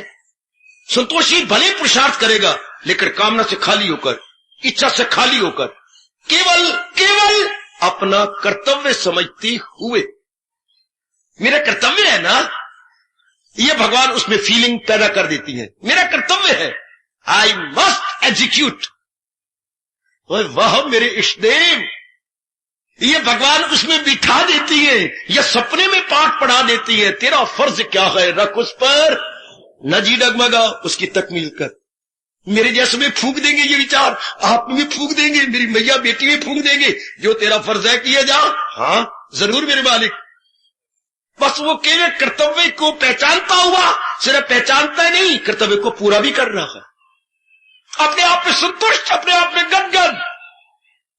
संतोषी भले पुरुषार्थ करेगा, लेकिन कामना से खाली होकर, इच्छा से खाली होकर, केवल अपना कर्तव्य समझते हुए, मेरा कर्तव्य है ना, ये भगवान उसमें फीलिंग पैदा कर देती है। मेरा कर्तव्य है, आई मस्ट एग्जीक्यूट। वाह मेरे इष्टदेव, ये भगवान उसमें बिठा देती है, या सपने में पाठ पढ़ा देती है। तेरा फर्ज क्या है, रख उस पर न जी डगमगा, उसकी तकमील कर। मेरे जैसे में फूंक देंगे ये विचार, आप में फूंक देंगे, मेरी मैया बेटी में फूंक देंगे, जो तेरा फर्ज है किया जा। हाँ जरूर मेरे मालिक। बस वो केवल कर्तव्य को पहचानता हुआ, सिर्फ पहचानता नहीं, कर्तव्य को पूरा भी कर रहा है। अपने आप में संतुष्ट, अपने आप में गदगद,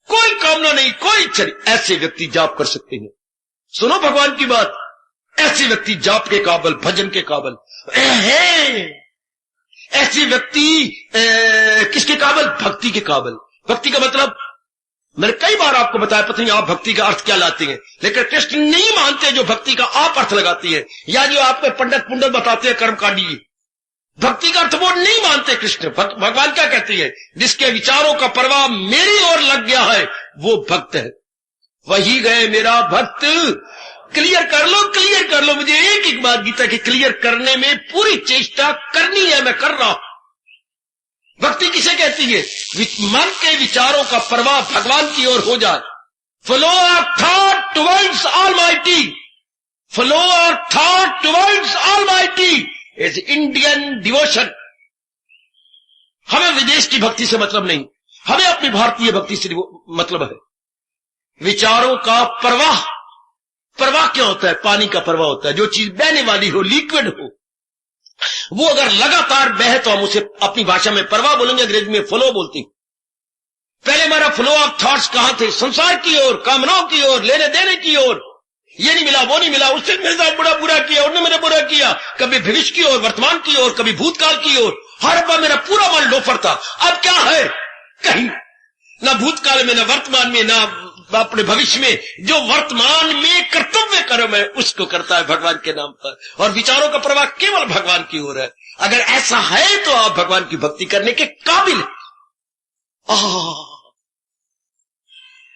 कोई कामना नहीं, कोई इच्छा नहीं। ऐसे व्यक्ति जाप कर सकते हैं। सुनो भगवान की बात, ऐसे व्यक्ति जाप के काबिल, भजन के काबिल है। ऐसे व्यक्ति किसके काबिल? भक्ति के काबिल। भक्ति का मतलब मैंने कई बार आपको बताया, पता नहीं आप भक्ति का अर्थ क्या लाते हैं, लेकिन कृष्ण नहीं मानते जो भक्ति का आप अर्थ लगाती है, या जो आपके पंडित पुंडित बताते हैं कर्मकांडी, भक्ति का अर्थ वो नहीं मानते कृष्ण। भगवान क्या कहते हैं? जिसके विचारों का प्रवाह मेरी ओर लग गया है वो भक्त है। वही गए मेरा भक्त। क्लियर कर लो, मुझे एक बात गीता की क्लियर करने में पूरी चेष्टा करनी है, मैं कर रहा हूं। भक्ति किसे कहती है? मन के विचारों का प्रवाह भगवान की ओर हो जाए। Flow of thought towards almighty, flow of thought towards almighty is Indian devotion. हमें विदेश की भक्ति से मतलब नहीं, हमें अपनी भारतीय भक्ति से मतलब है। विचारों का प्रवाह, प्रवाह क्या होता है? पानी का प्रवाह होता है। जो चीज बहने वाली हो, लिक्विड हो, वो अगर लगातार बहे तो हम उसे अपनी भाषा में प्रवाह बोलेंगे, अंग्रेजी में फ्लो बोलते हैं। पहले हमारा फ्लो ऑफ थॉट्स कहां थे? संसार की ओर, कामनाओं की ओर, लेने देने की ओर। ये नहीं मिला, वो नहीं मिला, उससे मेरे साथ बड़ा बुरा किया, उन्होंने मेरा बुरा किया। कभी भविष्य की ओर, वर्तमान की ओर, कभी भूतकाल की ओर। हर बार मेरा पूरा मन लोफर था। अब क्या है? कहीं ना भूतकाल में, ना वर्तमान में, ना अपने भविष्य में। जो वर्तमान में कर्तव्य कर्म है उसको करता है भगवान के नाम पर, और विचारों का प्रवाह केवल भगवान की ओर है। अगर ऐसा है तो आप भगवान की भक्ति करने के काबिल हैं।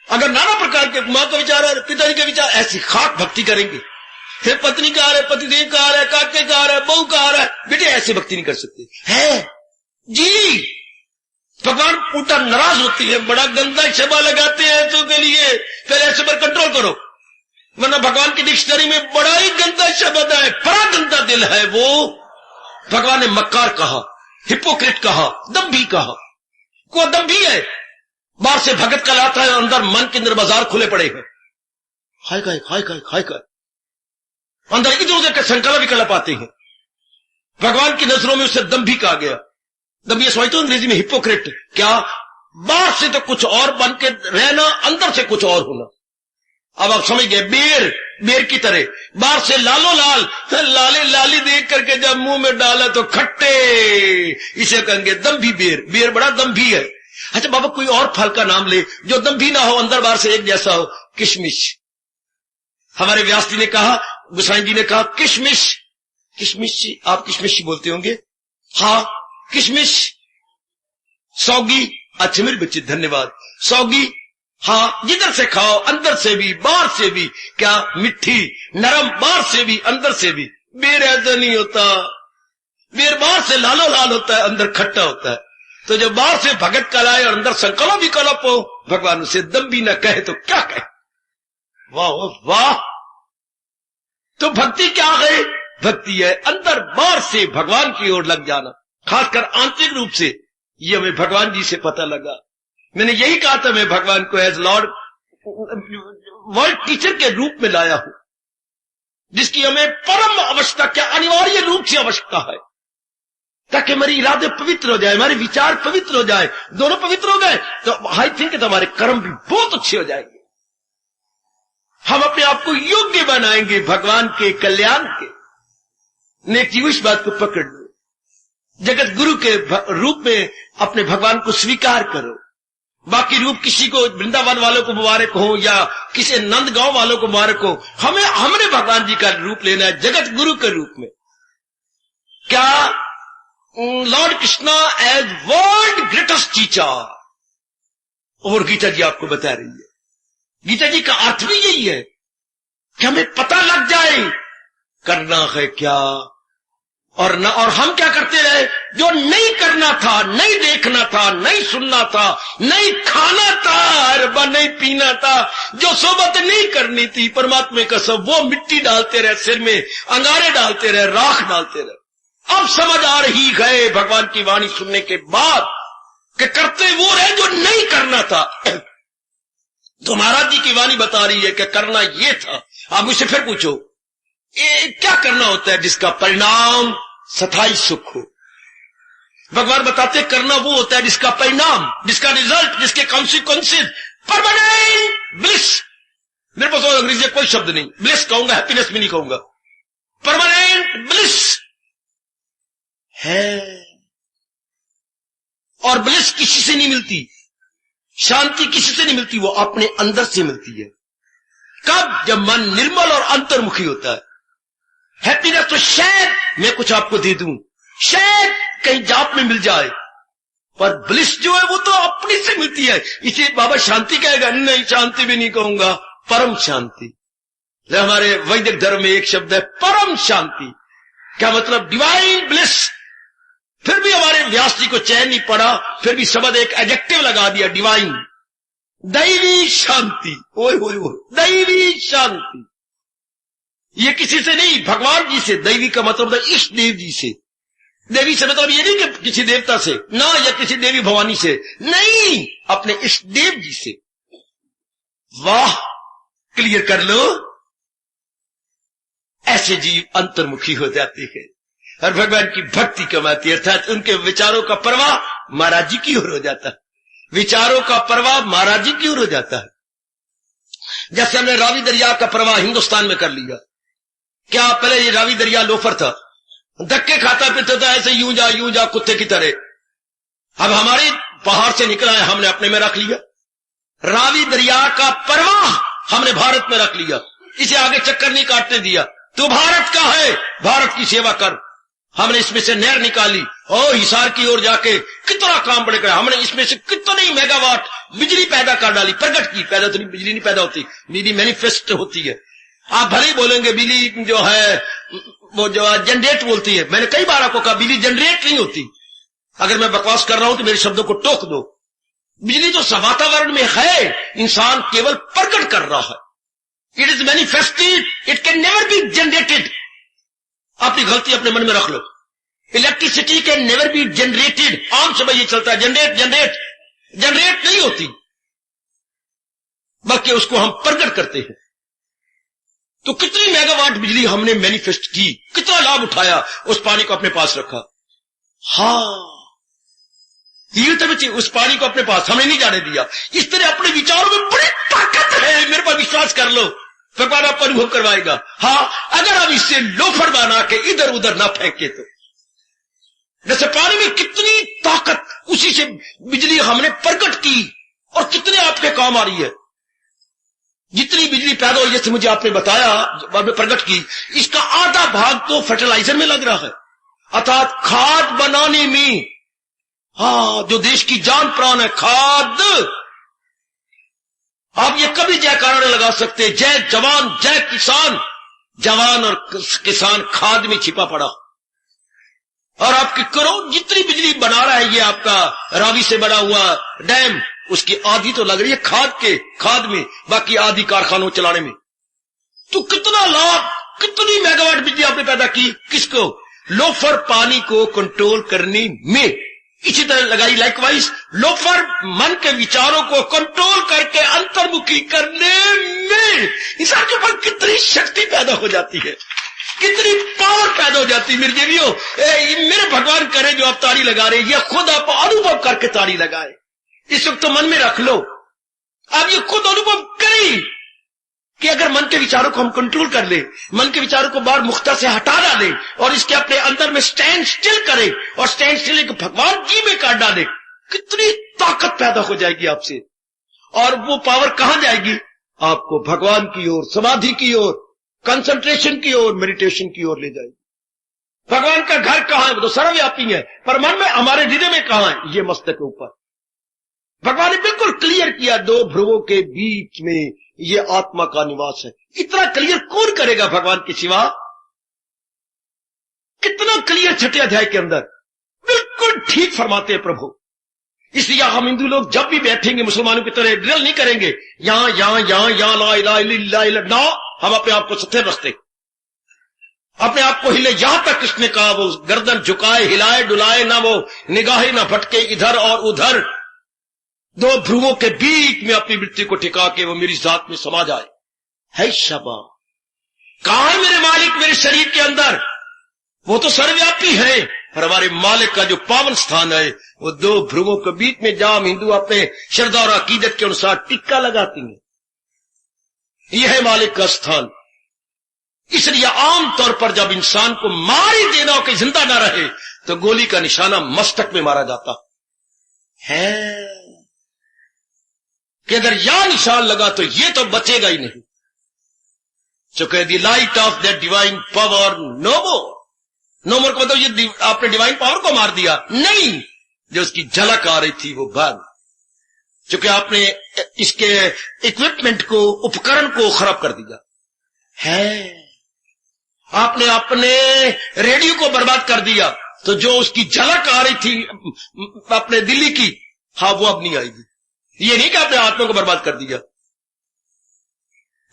अगर नाना प्रकार के मां का विचार है, पिताजी के विचार, ऐसी खाक भक्ति करेंगे। फिर पत्नी का आ रहा है, पतिदेव का आ रहा है, काके का आ रहा है, बहू का आ रहा है, बेटे ऐसी भक्ति नहीं कर सकते है जी। भगवान उल्टा नाराज होती है, बड़ा गंदा शब्द लगाते हैं ऐसों के लिए। पहले ऐसे पर कंट्रोल करो, वरना भगवान की डिक्शनरी में बड़ा ही गंदा शब्द है, बड़ा गंदा दिल है वो। भगवान ने मक्कार कहा, हिपोक्रेट कहा, दम्भी कहा। को दम्भी है, बाहर से भगत कहलाता है, अंदर मन के अंदर बाजार खुले पड़े हैं। हाय काय अंदर इधर उधर के संकल्प विकल्प आते हैं। भगवान की नजरों में उसे दम्भी कहा गया। दम्भी समझते हो अंग्रेजी में? हिपोक्रेट। क्या? बाहर से तो कुछ और बन के रहना, अंदर से कुछ और होना। अब आप समझ गए, बेर की तरह बाहर से लालो लाल, लाले लाली देख करके जब मुंह में डाला तो खट्टे, इसे कहेंगे दम्भी बेर। बेर बड़ा दम्भी है। अच्छा बाबा कोई और फल का नाम ले जो दम्भी ना हो, अंदर बाहर से एक जैसा हो। किशमिश। हमारे व्यास जी ने कहा, गोसाई जी ने कहा किशमिश। किशमिश, आप किशमिश बोलते होंगे। हाँ किशमिश। सौगी, अच्छे मेरे बच्चे धन्यवाद। सौगी, हाँ जिधर से खाओ, अंदर से भी बाहर से भी। क्या? मिट्टी नरम, बाहर से भी अंदर से भी। बेर ऐसा नहीं होता, बेर बाहर से लालो लाल होता है, अंदर खट्टा होता है। तो जब बाहर से भगत कहलाए और अंदर संकल्प विकल्प हो, भगवान उसे दम्भी न कहे तो क्या कहे? वाह वाह। तो भक्ति क्या है? भक्ति है अंदर बाहर से भगवान की ओर लग जाना, खासकर आंतरिक रूप से। ये हमें भगवान जी से पता लगा। मैंने यही कहा था, मैं भगवान को एज लॉर्ड वर्ल्ड टीचर के रूप में लाया हूं, जिसकी हमें परम आवश्यकता, क्या अनिवार्य रूप से आवश्यकता है, ताकि हमारे इरादे पवित्र हो जाए, हमारे विचार पवित्र हो जाए। दोनों पवित्र हो गए तो आई थिंक हमारे कर्म भी बहुत अच्छे हो जाएंगे। हम अपने आप को योग्य बनाएंगे भगवान के कल्याण के। नेक जीव इस बात को पकड़ लो, जगत गुरु के रूप में अपने भगवान को स्वीकार करो। बाकी रूप किसी को वृंदावन वालों को मुबारक हो या किसी नंदगांव वालों को मुबारक हो, हमने भगवान जी का रूप लेना है जगत गुरु के रूप में। क्या Lord Krishna as world greatest teacher, और गीता जी आपको बता रही है, गीता जी का अर्थ भी यही है कि हमें पता लग जाए करना है क्या और ना, और हम क्या करते रहे, जो नहीं करना था, नहीं देखना था, नहीं सुनना था, नहीं खाना था, नहीं पीना था, जो सोबत नहीं करनी थी परमात्मा का सब, वो मिट्टी डालते रहे, सिर में अंगारे डालते रहे, राख डालते रहे। अब समझ आ रही है भगवान की वाणी सुनने के बाद कि करते वो रहे जो नहीं करना था। तो महाराज जी की वाणी बता रही है कि करना ये था। आप मुझसे फिर पूछो, ये क्या करना होता है जिसका परिणाम स्थायी सुख हो? भगवान बताते करना वो होता है जिसका परिणाम, जिसका रिजल्ट, जिसके कॉन्सिक्वेंसेस परमानेंट ब्लिस। मेरे पास अंग्रेजी कोई शब्द नहीं, ब्लिस कहूंगा, हैप्पीनेस भी नहीं कहूंगा, परमानेंट ब्लिस है। और ब्लिस किसी से नहीं मिलती, शांति किसी से नहीं मिलती, वो अपने अंदर से मिलती है। कब? जब मन निर्मल और अंतर्मुखी होता है। हैप्पीनेस तो शायद मैं कुछ आपको दे दूं, शायद कहीं जाप में मिल जाए, पर ब्लिस जो है वो तो अपने से मिलती है। इसे बाबा शांति कहेगा, नहीं शांति भी नहीं कहूंगा, परम शांति। हमारे वैदिक धर्म में एक शब्द है परम शांति। क्या मतलब? Divine bliss. फिर भी हमारे व्यास जी को चैन नहीं पड़ा, फिर भी शब्द एक एडजेक्टिव लगा दिया, डिवाइन, दैवी शांति। ओए ओए ओए, दैवी शांति। ये किसी से नहीं, भगवान जी से। दैवी का मतलब है इष्ट देव जी से। देवी से मतलब ये नहीं कि किसी देवता से ना, या किसी देवी भवानी से नहीं, अपने इष्ट देव जी से। वाह, क्लियर कर लो। ऐसे जीव अंतर्मुखी हो जाते हैं और भगवान की भक्ति कमाती है, अर्थात उनके विचारों का प्रवाह महाराज जी की ओर हो जाता है। विचारों का प्रवाह महाराज जी की ओर हो जाता है। जैसे हमने रावी दरिया का प्रवाह हिंदुस्तान में कर लिया। क्या पहले ये रावी दरिया लोफर था, धक्के खाता फिरता था ऐसे यूं जा कुत्ते की तरह। अब हमारे पहाड़ से निकला है, हमने अपने में रख लिया। रावी दरिया का प्रवाह हमने भारत में रख लिया, इसे आगे चक्कर नहीं काटने दिया। तू भारत का है, भारत की सेवा कर। हमने इसमें से नहर निकाली और हिसार की ओर जाके कितना काम बढ़ेगा। हमने इसमें से कितनी मेगावाट बिजली पैदा कर डाली, प्रकट की। पैदा तो नहीं, बिजली नहीं पैदा होती, बिजली मैनिफेस्ट होती है। आप भले ही बोलेंगे बिजली जो है वो जो जनरेट बोलती है, मैंने कई बार आपको कहा बिजली जनरेट नहीं होती। अगर मैं बकवास कर रहा हूं तो मेरे शब्दों को टोक दो। बिजली तो वातावरण में है, इंसान केवल प्रकट कर रहा है। It is manifested, it can never be generated. अपनी गलती अपने मन में रख लो। Electricity can never be generated. आम समय ये चलता है जनरेट नहीं होती, बल्कि उसको हम प्रकट करते हैं। तो कितनी मेगावाट बिजली हमने मैनिफेस्ट की, कितना लाभ उठाया, उस पानी को अपने पास रखा। हाँ, ये तो बच्चे उस पानी को अपने पास हमने नहीं जाने दिया। इस तरह अपने विचारों में बड़ी ताकत है, मेरे पर विश्वास कर लो, भगवान आपको अनुभव करवाएगा। हाँ, अगर हम इससे लोफर बना के इधर उधर ना फेंके तो। जैसे पानी में कितनी ताकत, उसी से बिजली हमने प्रकट की और कितने आपके काम आ रही है। जितनी बिजली पैदा हुई, जैसे मुझे आपने बताया, आपने प्रकट की, इसका आधा भाग तो फर्टिलाइजर में लग रहा है, अर्थात खाद बनाने में। हाँ, जो देश की जान प्राण है, खाद। आप ये कभी जयकारा नहीं लगा सकते, जय जवान जय किसान। जवान और किसान खाद में छिपा पड़ा। और आपकी करोड़ जितनी बिजली बना रहा है ये आपका रावी से बना हुआ डैम, उसकी आधी तो लग रही है खाद में, बाकी आधी कारखानों चलाने में। तो कितना लाभ, कितनी मेगावाट बिजली आपने पैदा की, किसको? लोफर पानी को कंट्रोल करने में। इसी तरह लगाई लाइकवाइज लोफर मन के विचारों को कंट्रोल करके अंतर्मुखी करने में। इंसान के ऊपर कितनी शक्ति पैदा हो जाती है, कितनी पावर पैदा हो जाती है। मेरे देवियों, मेरे भगवान करे जो आप ताड़ी लगा रहे, ये खुद आप अनुभव करके ताड़ी लगाए। इस वक्त तो मन में रख लो, आप ये खुद अनुभव करें कि अगर मन के विचारों को हम कंट्रोल कर ले, मन के विचारों को बाहर मुख्ता से हटा डाले और इसके अपने अंदर में स्टैंड स्टिल करे और स्टैंड स्टिल एक भगवान जी में काट डाले, कितनी ताकत पैदा हो जाएगी आपसे। और वो पावर कहां जाएगी? आपको भगवान की ओर, समाधि की ओर, कंसंट्रेशन की ओर, मेडिटेशन की ओर ले जाएगी। भगवान का घर कहां है? वो तो सर्वव्यापी है, पर मन में, हमारे हृदय में कहां है? ये मस्तक के ऊपर। भगवान ने बिल्कुल क्लियर किया, दो भ्रुवों के बीच में ये आत्मा का निवास है। इतना क्लियर कौन करेगा भगवान के सिवा? कितना क्लियर छठे अध्याय के अंदर बिल्कुल ठीक फरमाते हैं प्रभु। इसलिए हम हिंदू लोग जब भी बैठेंगे मुसलमानों की तरह ड्रिल नहीं करेंगे, यहां ला इलाहा इल्लल्लाह ना, हम अपने आप को स्थिर रखते, अपने आप को हिले। यहां तक कृष्ण ने कहा वो गर्दन झुकाए, हिलाए डुलाए ना, वो निगाहें ना भटके इधर और उधर, दो भ्रुवों के बीच में अपनी वृत्ति को टिका के वो मेरी जात में समा जाए। है शबा, कहां है मेरे मालिक मेरे शरीर के अंदर? वो तो सर्वव्यापी है, पर हमारे मालिक का जो पावन स्थान है वो दो भ्रुवों के बीच में, जहां हिंदू अपने श्रद्धा और अकीदत के अनुसार टिक्का लगाती हैं। यह है मालिक का स्थान। इसलिए आमतौर पर जब इंसान को मार ही देना हो कि जिंदा ना रहे, तो गोली का निशाना मस्तक में मारा जाता है कि अगर यह निशान लगा तो ये तो बचेगा ही नहीं। चूंकि the light of that divine power no more को मतलब ये आपने डिवाइन पावर को मार दिया नहीं, जो उसकी झलक आ रही थी वो बंद। चूंकि आपने इसके इक्विपमेंट को, उपकरण को खराब कर दिया है, आपने अपने रेडियो को बर्बाद कर दिया, तो जो उसकी झलक आ रही थी अपने दिल्ली की, हाँ वो अब नहीं आएगी। ये नहीं कि आपने आत्मा को बर्बाद कर दिया,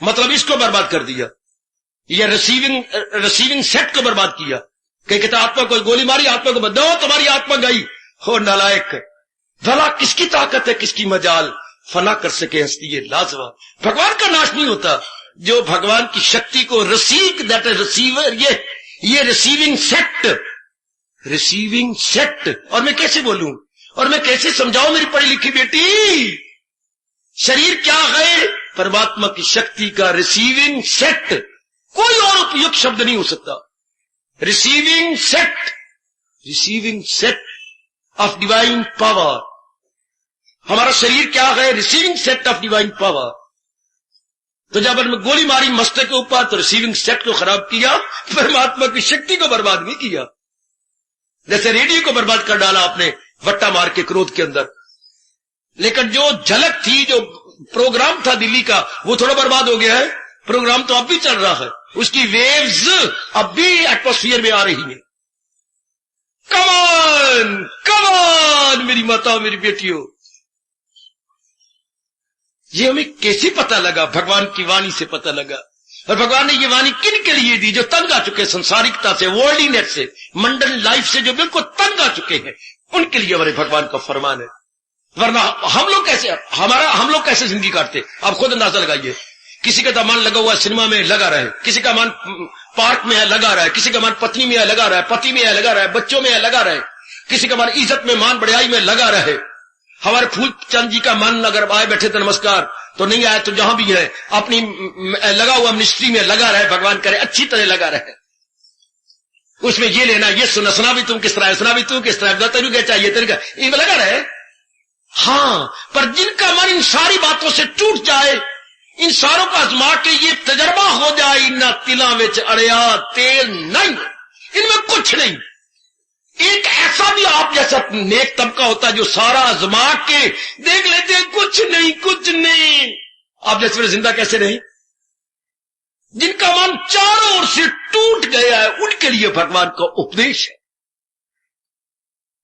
मतलब इसको बर्बाद कर दिया, ये रिसीविंग सेट को बर्बाद किया। कहीं कहते आत्मा को गोली मारी, आत्मा को दो, तुम्हारी आत्मा गई हो नालायक। भला किसकी ताकत है, किसकी मजाल फना कर सके हस्ती ये लाजवाब। भगवान का नाश नहीं होता, जो भगवान की शक्ति को रिसीव, दैट इज रिसीवर, ये रिसीविंग सेट। और मैं कैसे बोलूं और मैं कैसे समझाऊं मेरी पढ़ी लिखी बेटी? शरीर क्या है? परमात्मा की शक्ति का रिसीविंग सेट, कोई और उपयुक्त शब्द नहीं हो सकता। Receiving set of divine power. हमारा शरीर क्या है? Receiving set of divine power. तो जब हमने गोली मारी मस्तक के ऊपर, तो रिसीविंग सेट को खराब किया, परमात्मा की शक्ति को बर्बाद नहीं किया। जैसे रेडियो को बर्बाद कर डाला आपने वट्टा मार के क्रोध के अंदर, लेकिन जो झलक थी, जो प्रोग्राम था दिल्ली का, वो थोड़ा बर्बाद हो गया है। प्रोग्राम तो अब भी चल रहा है, उसकी वेव्स अब भी एटमॉस्फेयर में आ रही है। कमान मेरी माताओं, मेरी बेटियों, ये हमें कैसे पता लगा? भगवान की वाणी से पता लगा। और भगवान ने ये वाणी किन के लिए दी? जो तंग आ चुके संसारिकता से, वर्ल्डलीनेस से, मंडल लाइफ से, जो बिल्कुल तंग आ चुके हैं, उनके लिए हमारे भगवान का फरमान है। वरना हम लोग कैसे जिंदगी काटते? आप खुद अंदाजा लगाइए। किसी का मन लगा हुआ सिनेमा में लगा रहे, किसी का मन पार्क में है लगा रहा है, किसी का मन पत्नी में है लगा रहा है, पति में है लगा रहा है, बच्चों में है लगा रहा है, किसी का मन इज्जत में, मान बढ़ियाई में लगा रहे। हमारे फूलचंद जी का मन अगर आए बैठे तो नमस्कार, तो नहीं आए तो जहां भी है अपनी लगा हुआ मिनिस्ट्री में लगा रहे। भगवान करे अच्छी तरह लगा रहे, उसमें ये लेना, ये सुना भी तुम किस तरह, सुना भी तू किस तरह, तेरू क्या चाहिए, तेरे का इनमें लगा रहे। हाँ, पर जिनका मन इन सारी बातों से टूट जाए, इन सारों को आजमा के ये तजर्बा हो जाए, इन्ना तिला विच अड़िया तेल नहीं, इनमें कुछ नहीं। एक ऐसा भी आप जैसा नेक तबका होता है जो सारा आजमा के देख लेते हैं, कुछ नहीं। आप जैसे मेरे जिंदा कैसे नहीं? जिनका मन चारों ओर से टूट गया है, उनके लिए भगवान का उपदेश है।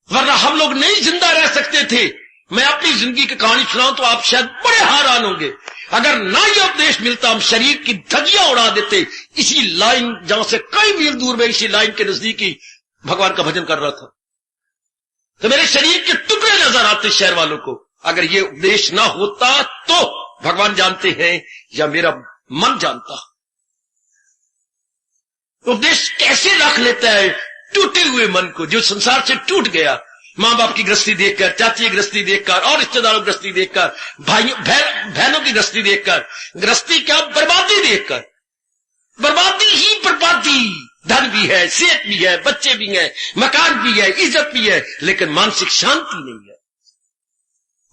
वरना हम लोग नहीं जिंदा रह सकते थे। मैं अपनी जिंदगी की कहानी सुनाऊं तो आप शायद बड़े हैरान होंगे। अगर ना ये उपदेश मिलता, हम शरीर की धज्जियां उड़ा देते। इसी लाइन, जहां से कई मील दूर में, इसी लाइन के नजदीक ही भगवान का भजन कर रहा था, तो मेरे शरीर के टुकड़े नजर आते शहर वालों को। अगर ये उपदेश ना होता तो भगवान जानते हैं या मेरा मन जानता। उपदेश कैसे रख लेता है टूटे हुए मन को, जो संसार से टूट गया। माँ बाप की गृहस्थी देखकर, चाची की गृहस्थी देखकर और रिश्तेदारों की गृहस्थी देखकर, भाइयों बहनों की गृहस्थी देखकर, गृहस्थी क्या बर्बादी देखकर, बर्बादी ही बर्बादी। धन भी है, सेहत भी है, बच्चे भी हैं, मकान भी है, इज्जत भी है, लेकिन मानसिक शांति नहीं है,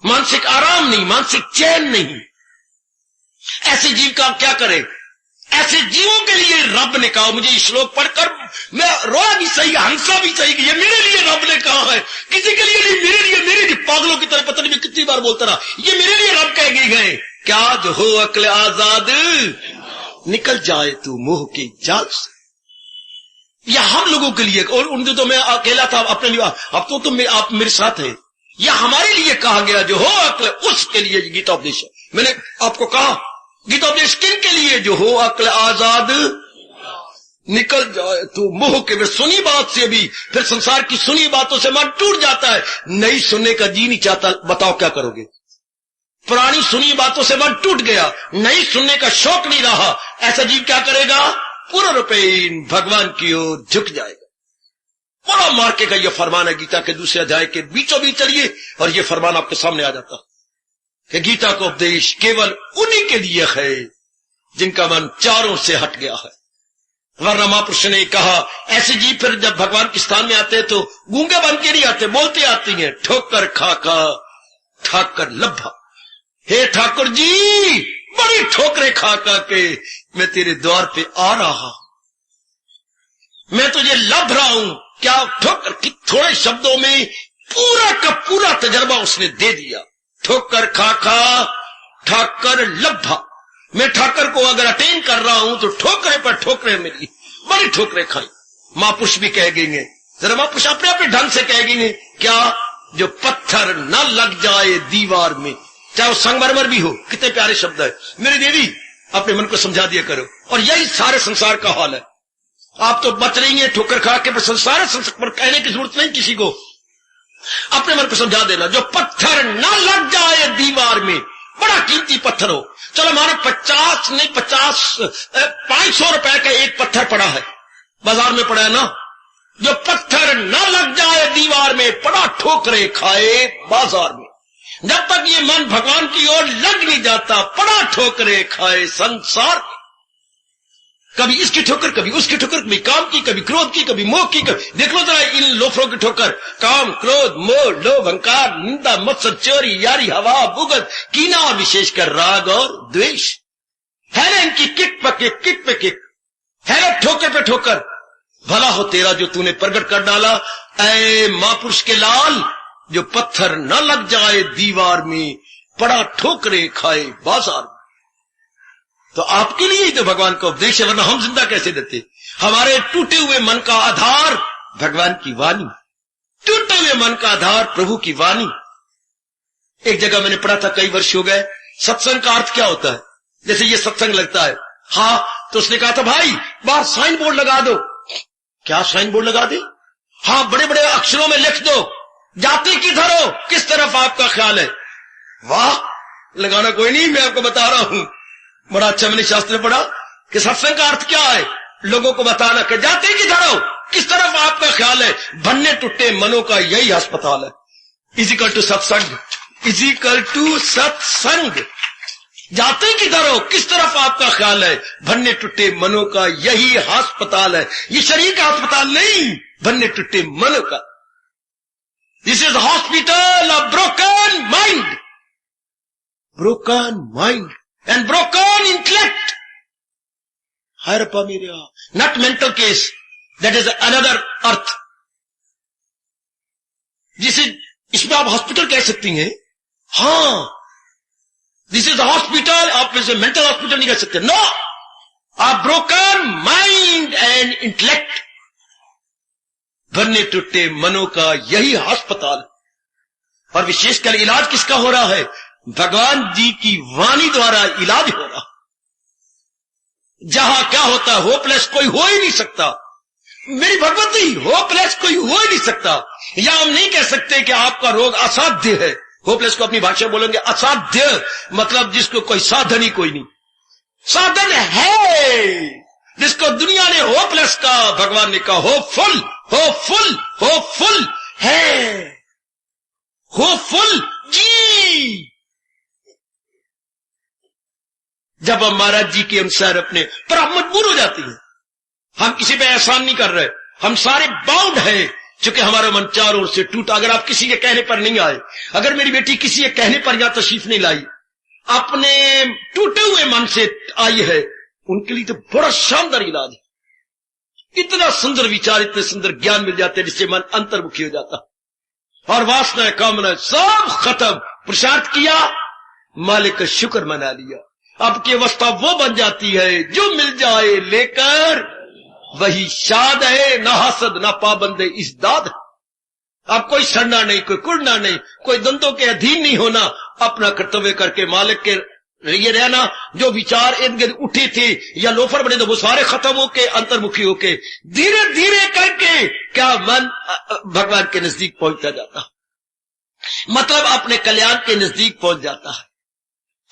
मानसिक आराम नहीं, मानसिक चैन नहीं। ऐसे जीव का क्या करें? ऐसे जीवों के लिए रब ने कहा, मुझे श्लोक पढ़कर मैं रोया भी सही, हंसा भी सही कि ये मेरे लिए रब ने कहा है, किसी के लिए नहीं, मेरे लिए पागलों की तरह पता नहीं कितनी बार बोलता रहा, ये मेरे लिए रब कह गए। क्या जो हो अक्ल आजाद निकल जाए तू मोह के जाल से। यह हम लोगों के लिए, और उन तो मैं अकेला था अपने लिए, अब तो आप मेरे साथ हैं। यह हमारे लिए कहा गया जो हो अक्ल, उसके लिए गीता उपदेश है। मैंने आपको कहा गीता उपदेश किन के लिए? जो हो अक्ल आजाद निकल जाए तू मोह के। सुनी बात से भी, फिर संसार की सुनी बातों से मन टूट जाता है, नहीं सुनने का जी नहीं चाहता, बताओ क्या करोगे? पुरानी सुनी बातों से मन टूट गया, नहीं सुनने का शौक नहीं रहा, ऐसा जीव क्या करेगा? पूर्ण रूपे भगवान की ओर झुक जाएगा। बड़ा मार्के का यह फरमान है गीता के दूसरे अध्याय के बीचों बीच चलिए और यह फरमान आपके सामने आ जाता कि गीता का उपदेश केवल उन्हीं के लिए है जिनका मन चारों से हट गया है। वरना महापुरुष ने कहा ऐसे जीव फिर जब भगवान के स्थान में आते हैं तो गूंगे बन के नहीं आते, बोलते आती हैं, ठोकर खाका ठाकर लब्भा। हे ठाकुर जी, बड़ी ठोकरें खा के मैं तेरे द्वार पे आ रहा, मैं तुझे लभ रहा हूं। क्या ठोकर की थोड़े शब्दों में पूरा का पूरा तजर्बा उसने दे दिया। ठोकर खाका ठाकर लब्भा, मैं ठाकर को अगर अटेन कर रहा हूं तो ठोकरे पर ठोकरे मेरी, बड़ी ठोकरें खाई। महापुरुष भी कह गएंगे, जरा महापुरुष अपने अपने ढंग से कह गएंगे, क्या जो पत्थर न लग जाए दीवार में, चाहे वो संगमरमर भी हो। कितने प्यारे शब्द है। मेरी देवी अपने मन को समझा दिया करो, और यही सारे संसार का हाल है। आप तो बच रही हैं ठोकर खा के, पर संसार पर कहने की जरूरत नहीं किसी को। अपने मन को समझा देना, जो पत्थर न लग जाए दीवार में, बड़ा कीमती पत्थर हो, चलो मानो 500 रुपए का एक पत्थर पड़ा है, बाजार में पड़ा है ना, जो पत्थर न लग जाए दीवार में, बड़ा ठोकरे खाए बाजार में। जब तक ये मन भगवान की ओर लग नहीं जाता, बड़ा ठोकरे खाए संसार में। कभी इसकी ठोकर, कभी उसकी ठोकर, कभी काम की, कभी क्रोध की, कभी मोह की। देख लो जरा इन लोफरों की ठोकर, काम, क्रोध, मोह, लोभ, अहंकार, निंदा, मत्सर, चोरी, यारी, हवा, भुगत, कीना और विशेषकर राग और द्वेष है ना। इनकी किक पे किक है ना, ठोकर पे ठोकर। भला हो तेरा जो तूने प्रकट कर डाला, ऐ महापुरुष के लाल, जो पत्थर न लग जाए दीवार में, बड़ा ठोकरे खाए बाजार में। तो आपके लिए ही तो भगवान का उपदेश है, वरना हम जिंदा कैसे देते? हमारे टूटे हुए मन का आधार भगवान की वाणी, टूटे हुए मन का आधार प्रभु की वाणी। एक जगह मैंने पढ़ा था, कई वर्ष हो गए, सत्संग का अर्थ क्या होता है? जैसे ये सत्संग लगता है, हाँ, तो उसने कहा था भाई बाहर साइन बोर्ड लगा दो। क्या साइन बोर्ड लगा दे? हाँ, बड़े बड़े अक्षरों में लिख दो, जाते किधर हो, किस तरफ आपका ख्याल है। वाह, लगाना कोई नहीं, मैं आपको बता रहा हूं। बड़ा अच्छा मैंने शास्त्र में पढ़ा कि सत्संग का अर्थ क्या है, लोगों को बताना कि जाते किधर हो, किस तरफ आपका ख्याल है। भन्ने टूटे मनों का यही अस्पताल है। इजिकल टू सत्संग, इजिकल टू सत्संग। जाते किधर हो, किस तरफ आपका ख्याल है, भन्ने टूटे मनों का यही अस्पताल है। ये शरीर का अस्पताल नहीं, भन्ने टूटे मनों का। This is hospital of broken mind, broken mind and broken intellect. Higher up area, not mental case. That is another earth. जिसे इसमें आप हॉस्पिटल कह सकती हैं, हाँ, दिस इज हॉस्पिटल। आप इसे मेंटल हॉस्पिटल नहीं कह सकते, नो। आप ब्रोकन माइंड एंड इंटेलेक्ट, भरने टूटे मनों का यही अस्पताल। और विशेषकर इलाज किसका हो रहा है? भगवान जी की वाणी द्वारा इलाज हो रहा। जहां क्या होता है, होपलेस कोई हो ही नहीं सकता। मेरी भगवती, होपलेस कोई हो ही नहीं सकता। या हम नहीं कह सकते कि आपका रोग असाध्य है। होपलेस को अपनी भाषा में बोलेंगे असाध्य, मतलब जिसको कोई साधन ही कोई नहीं। साधन है जिसको दुनिया ने होपलेस का, भगवान ने कहा होपफुल, होपफुल, होपफुल है। होपफुल जी। जब हम महाराज जी के अनुसार अपने पर हम मजबूर हो जाती है, हम किसी पे एहसान नहीं कर रहे, हम सारे बाउंड हैं, चूंकि हमारा मन चारों ओर से टूटा। अगर आप किसी के कहने पर नहीं आए, अगर मेरी बेटी किसी के कहने पर यहां तशरीफ नहीं लाई, अपने टूटे हुए मन से आई है, उनके लिए तो बड़ा शानदार इलाज है। इतना सुंदर विचार, इतने सुंदर ज्ञान मिल जाते हैं जिससे मन अंतर्मुखी हो जाता और वासना कामना सब खत्म। पुरुषार्थ किया, मालिक का शुक्र मना लिया, अब की अवस्था वो बन जाती है जो मिल जाए लेकर वही शाद है, ना हसद ना पाबंद इस दाद। अब कोई सड़ना नहीं, कोई कुड़ना नहीं, कोई दंतों के अधीन नहीं होना, अपना कर्तव्य करके मालिक के ये रहना। जो विचार इर्द गिर्द उठे थे या लोफर बने थे वो सारे खत्म होके अंतर्मुखी होके धीरे धीरे करके क्या मन भगवान के नजदीक पहुंचता जाता, मतलब अपने कल्याण के नजदीक पहुंच जाता है।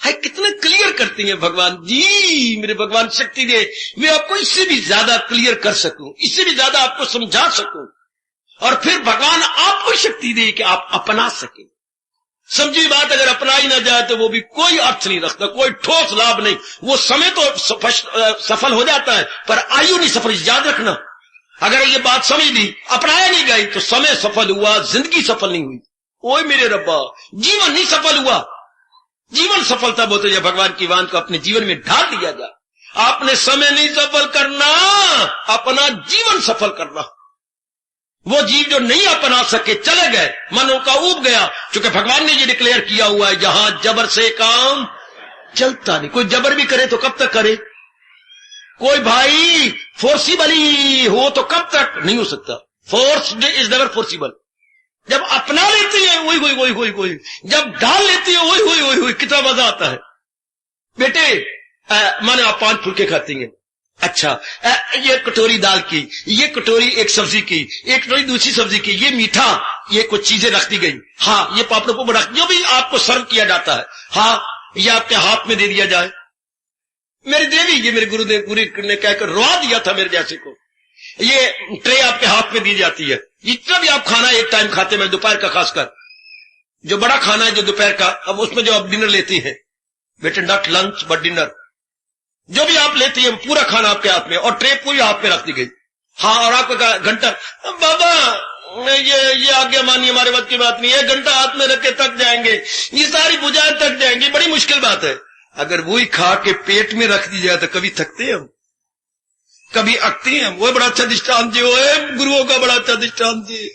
कितना क्लियर करती हैं भगवान जी, मेरे भगवान शक्ति दे, मैं आपको इससे भी ज्यादा क्लियर कर सकूं, इससे भी ज्यादा आपको समझा सकूं, और फिर भगवान आपको शक्ति दे कि आप अपना सके। समझी बात, अगर अपना ही ना जाए तो वो भी कोई अर्थ नहीं रखता, कोई ठोस लाभ नहीं। वो समय तो सफल हो जाता है पर आयु नहीं सफल, याद रखना। अगर ये बात समझ ली, अपनाया नहीं गई तो समय सफल हुआ, जिंदगी सफल नहीं हुई। ओए मेरे रब्बा, जीवन नहीं सफल हुआ। जीवन सफलता बोलते जब भगवान की वाण को अपने जीवन में ढाल दिया जाए। आपने समय नहीं सफल करना, अपना जीवन सफल करना। वो जीव जो नहीं अपना सके चले गए, मन उनका ऊब गया, क्योंकि भगवान ने ये डिक्लेयर किया हुआ है जहां जबर से काम चलता नहीं। कोई जबर भी करे तो कब तक करे, कोई भाई फोर्सिबली हो तो कब तक नहीं हो सकता। Force is never forcible. जब अपना लेती है वही वही वही वही वही, जब डाल लेती है वही वही वही वही, कितना मजा आता है। बेटे माने आप 5 फुलके खाती हैं, अच्छा ये कटोरी दाल की, ये कटोरी एक सब्जी की, एक कटोरी दूसरी सब्जी की, ये मीठा, ये कुछ चीजें रख दी गई, हाँ ये पापड़ को रख, जो भी आपको सर्व किया जाता है, हाँ ये आपके हाथ में दे दिया जाए। मेरी देवी, ये मेरे गुरुदेव गुरु ने कहकर रुआ दिया था मेरे जैसे को। ये ट्रे आपके हाथ में दी जाती है, जितना भी आप खाना एक टाइम खाते हैं, दोपहर का खासकर जो बड़ा खाना है जो दोपहर का, अब उसमें जो आप डिनर लेती है बेटे, नॉट लंच बट डिनर, जो भी आप लेती है पूरा खाना आपके हाथ में, और ट्रे पूरी हाथ में रख दी गई, हाँ। और आपको घंटा, बाबा ये आज्ञा मानिए, हमारे वक्त की बात नहीं है, घंटा हाथ में रख के थक जाएंगे, ये सारी बुझाएं थक जाएंगी, बड़ी मुश्किल बात है। अगर वही खा के पेट में रख दी जाए तो कभी थकते हैं हम, कभी अकते हैं। वो बड़ा अच्छा दृष्टांत जी, वो गुरुओं का बड़ा अच्छा दृष्टांत जी।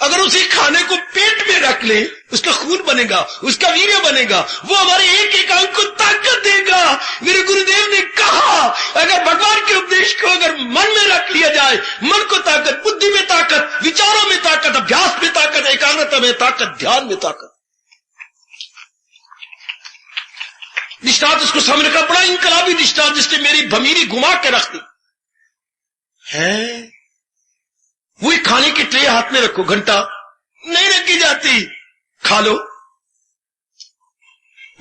अगर उसी खाने को पेट में रख ले, उसका खून बनेगा, उसका वीर्य बनेगा, वो हमारे एक एक अंग को ताकत देगा। मेरे गुरुदेव ने कहा अगर भगवान के उपदेश को अगर मन में रख लिया जाए, मन को ताकत, बुद्धि में ताकत, विचारों में ताकत, अभ्यास में ताकत, एकाग्रता में ताकत, ध्यान में ताकत। दृष्टांत उसको सामने का बड़ा इनकलाबी दृष्टांत, जिसने मेरी भमीरी घुमा के रख दी है। वही खाने की ट्रे हाथ में रखो, घंटा नहीं रखी जाती, खा लो।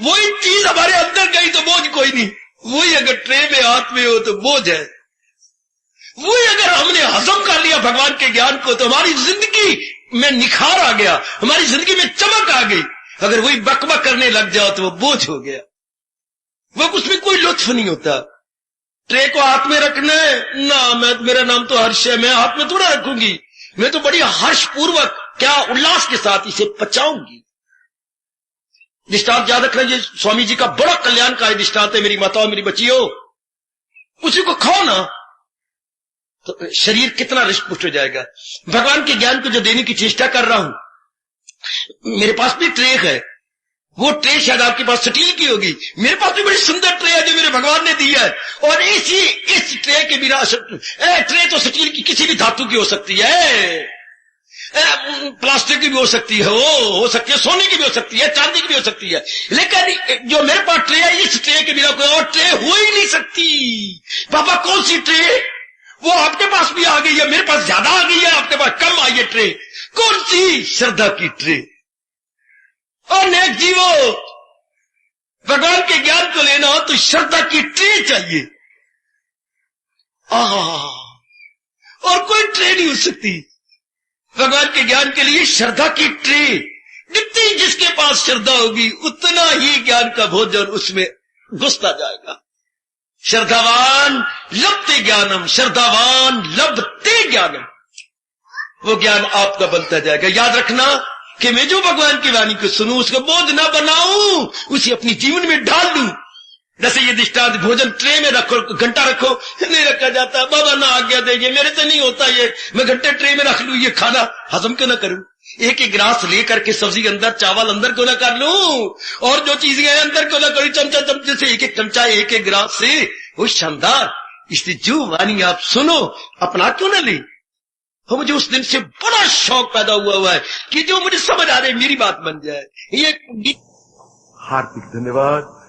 वही चीज हमारे अंदर गई तो बोझ कोई नहीं, वही अगर ट्रे में हाथ में हो तो बोझ है। वही अगर हमने हजम कर लिया भगवान के ज्ञान को तो हमारी जिंदगी में निखार आ गया, हमारी जिंदगी में चमक आ गई। अगर वही बकबक करने लग जाओ तो वो बोझ हो गया, वो उसमें कोई लुत्फ नहीं होता। ट्रे को हाथ में रखना है ना, मेरा नाम तो हर्ष है, मैं हाथ में थोड़ा रखूंगी, मैं तो बड़ी हर्ष पूर्वक क्या उल्लास के साथ इसे पचाऊंगी। दृष्टांत याद रखना, ये स्वामी जी का बड़ा कल्याणकारी दृष्टांत है। मेरी माताओं, मेरी बच्चियों, उसी को खाओ ना तो शरीर कितना रिष्ट-पुष्ट हो जाएगा। भगवान के ज्ञान को जो देने की चेष्टा कर रहा हूं, मेरे पास भी ट्रे है, वो ट्रे शायद आपके पास स्टील की होगी, मेरे पास भी बड़ी सुंदर ट्रे है जो मेरे भगवान ने दी है। और इस ट्रे के बिना, ट्रे तो स्टील की किसी भी धातु की हो सकती है, प्लास्टिक की भी हो सकती है, हो सकती है सोने की भी हो सकती है, चांदी की भी हो सकती है, लेकिन जो मेरे पास ट्रे है, इस ट्रे के बिना कोई और ट्रे हो ही नहीं सकती। पापा कौन सी ट्रे? वो आपके पास भी आ गई है, मेरे पास ज्यादा आ गई है, आपके पास कम आई है ट्रे। कौन सी? श्रद्धा की ट्रे। और नेक जीवो, भगवान के ज्ञान को लेना हो तो श्रद्धा की ट्रे चाहिए। और कोई ट्रे नहीं हो सकती भगवान के ज्ञान के लिए, श्रद्धा की ट्रे। जितनी जिसके पास श्रद्धा होगी उतना ही ज्ञान का भोजन उसमें घुसता जाएगा। श्रद्धावान लभते ज्ञानम, श्रद्धावान लभते ज्ञानम, वो ज्ञान आपका बनता जाएगा। याद रखना कि मैं जो भगवान की वाणी को सुनूं उसका बोझ ना बनाऊं, उसे अपनी जीवन में डाल लूं। जैसे ये दृष्टांत, भोजन ट्रे में रखो, घंटा रखो, नहीं रखा जाता, बाबा ना आज्ञा देंगे, मेरे से नहीं होता ये, मैं घंटे ट्रे में रख लूं, ये खाना हजम क्यों ना करूं? एक एक गिलास लेकर के सब्जी अंदर, चावल अंदर क्यों ना कर लूं, और जो चीजें हैं अंदर क्यों ना करूं, चमचा चमचे से एक एक चमचा एक एक गिलास से, वो शानदार। इसलिए जो वाणी आप सुनो अपना क्यों ना ले। तो मुझे उस दिन से बड़ा शौक पैदा हुआ है कि जो मुझे समझ आ रहे मेरी बात बन जाए। ये हार्दिक धन्यवाद।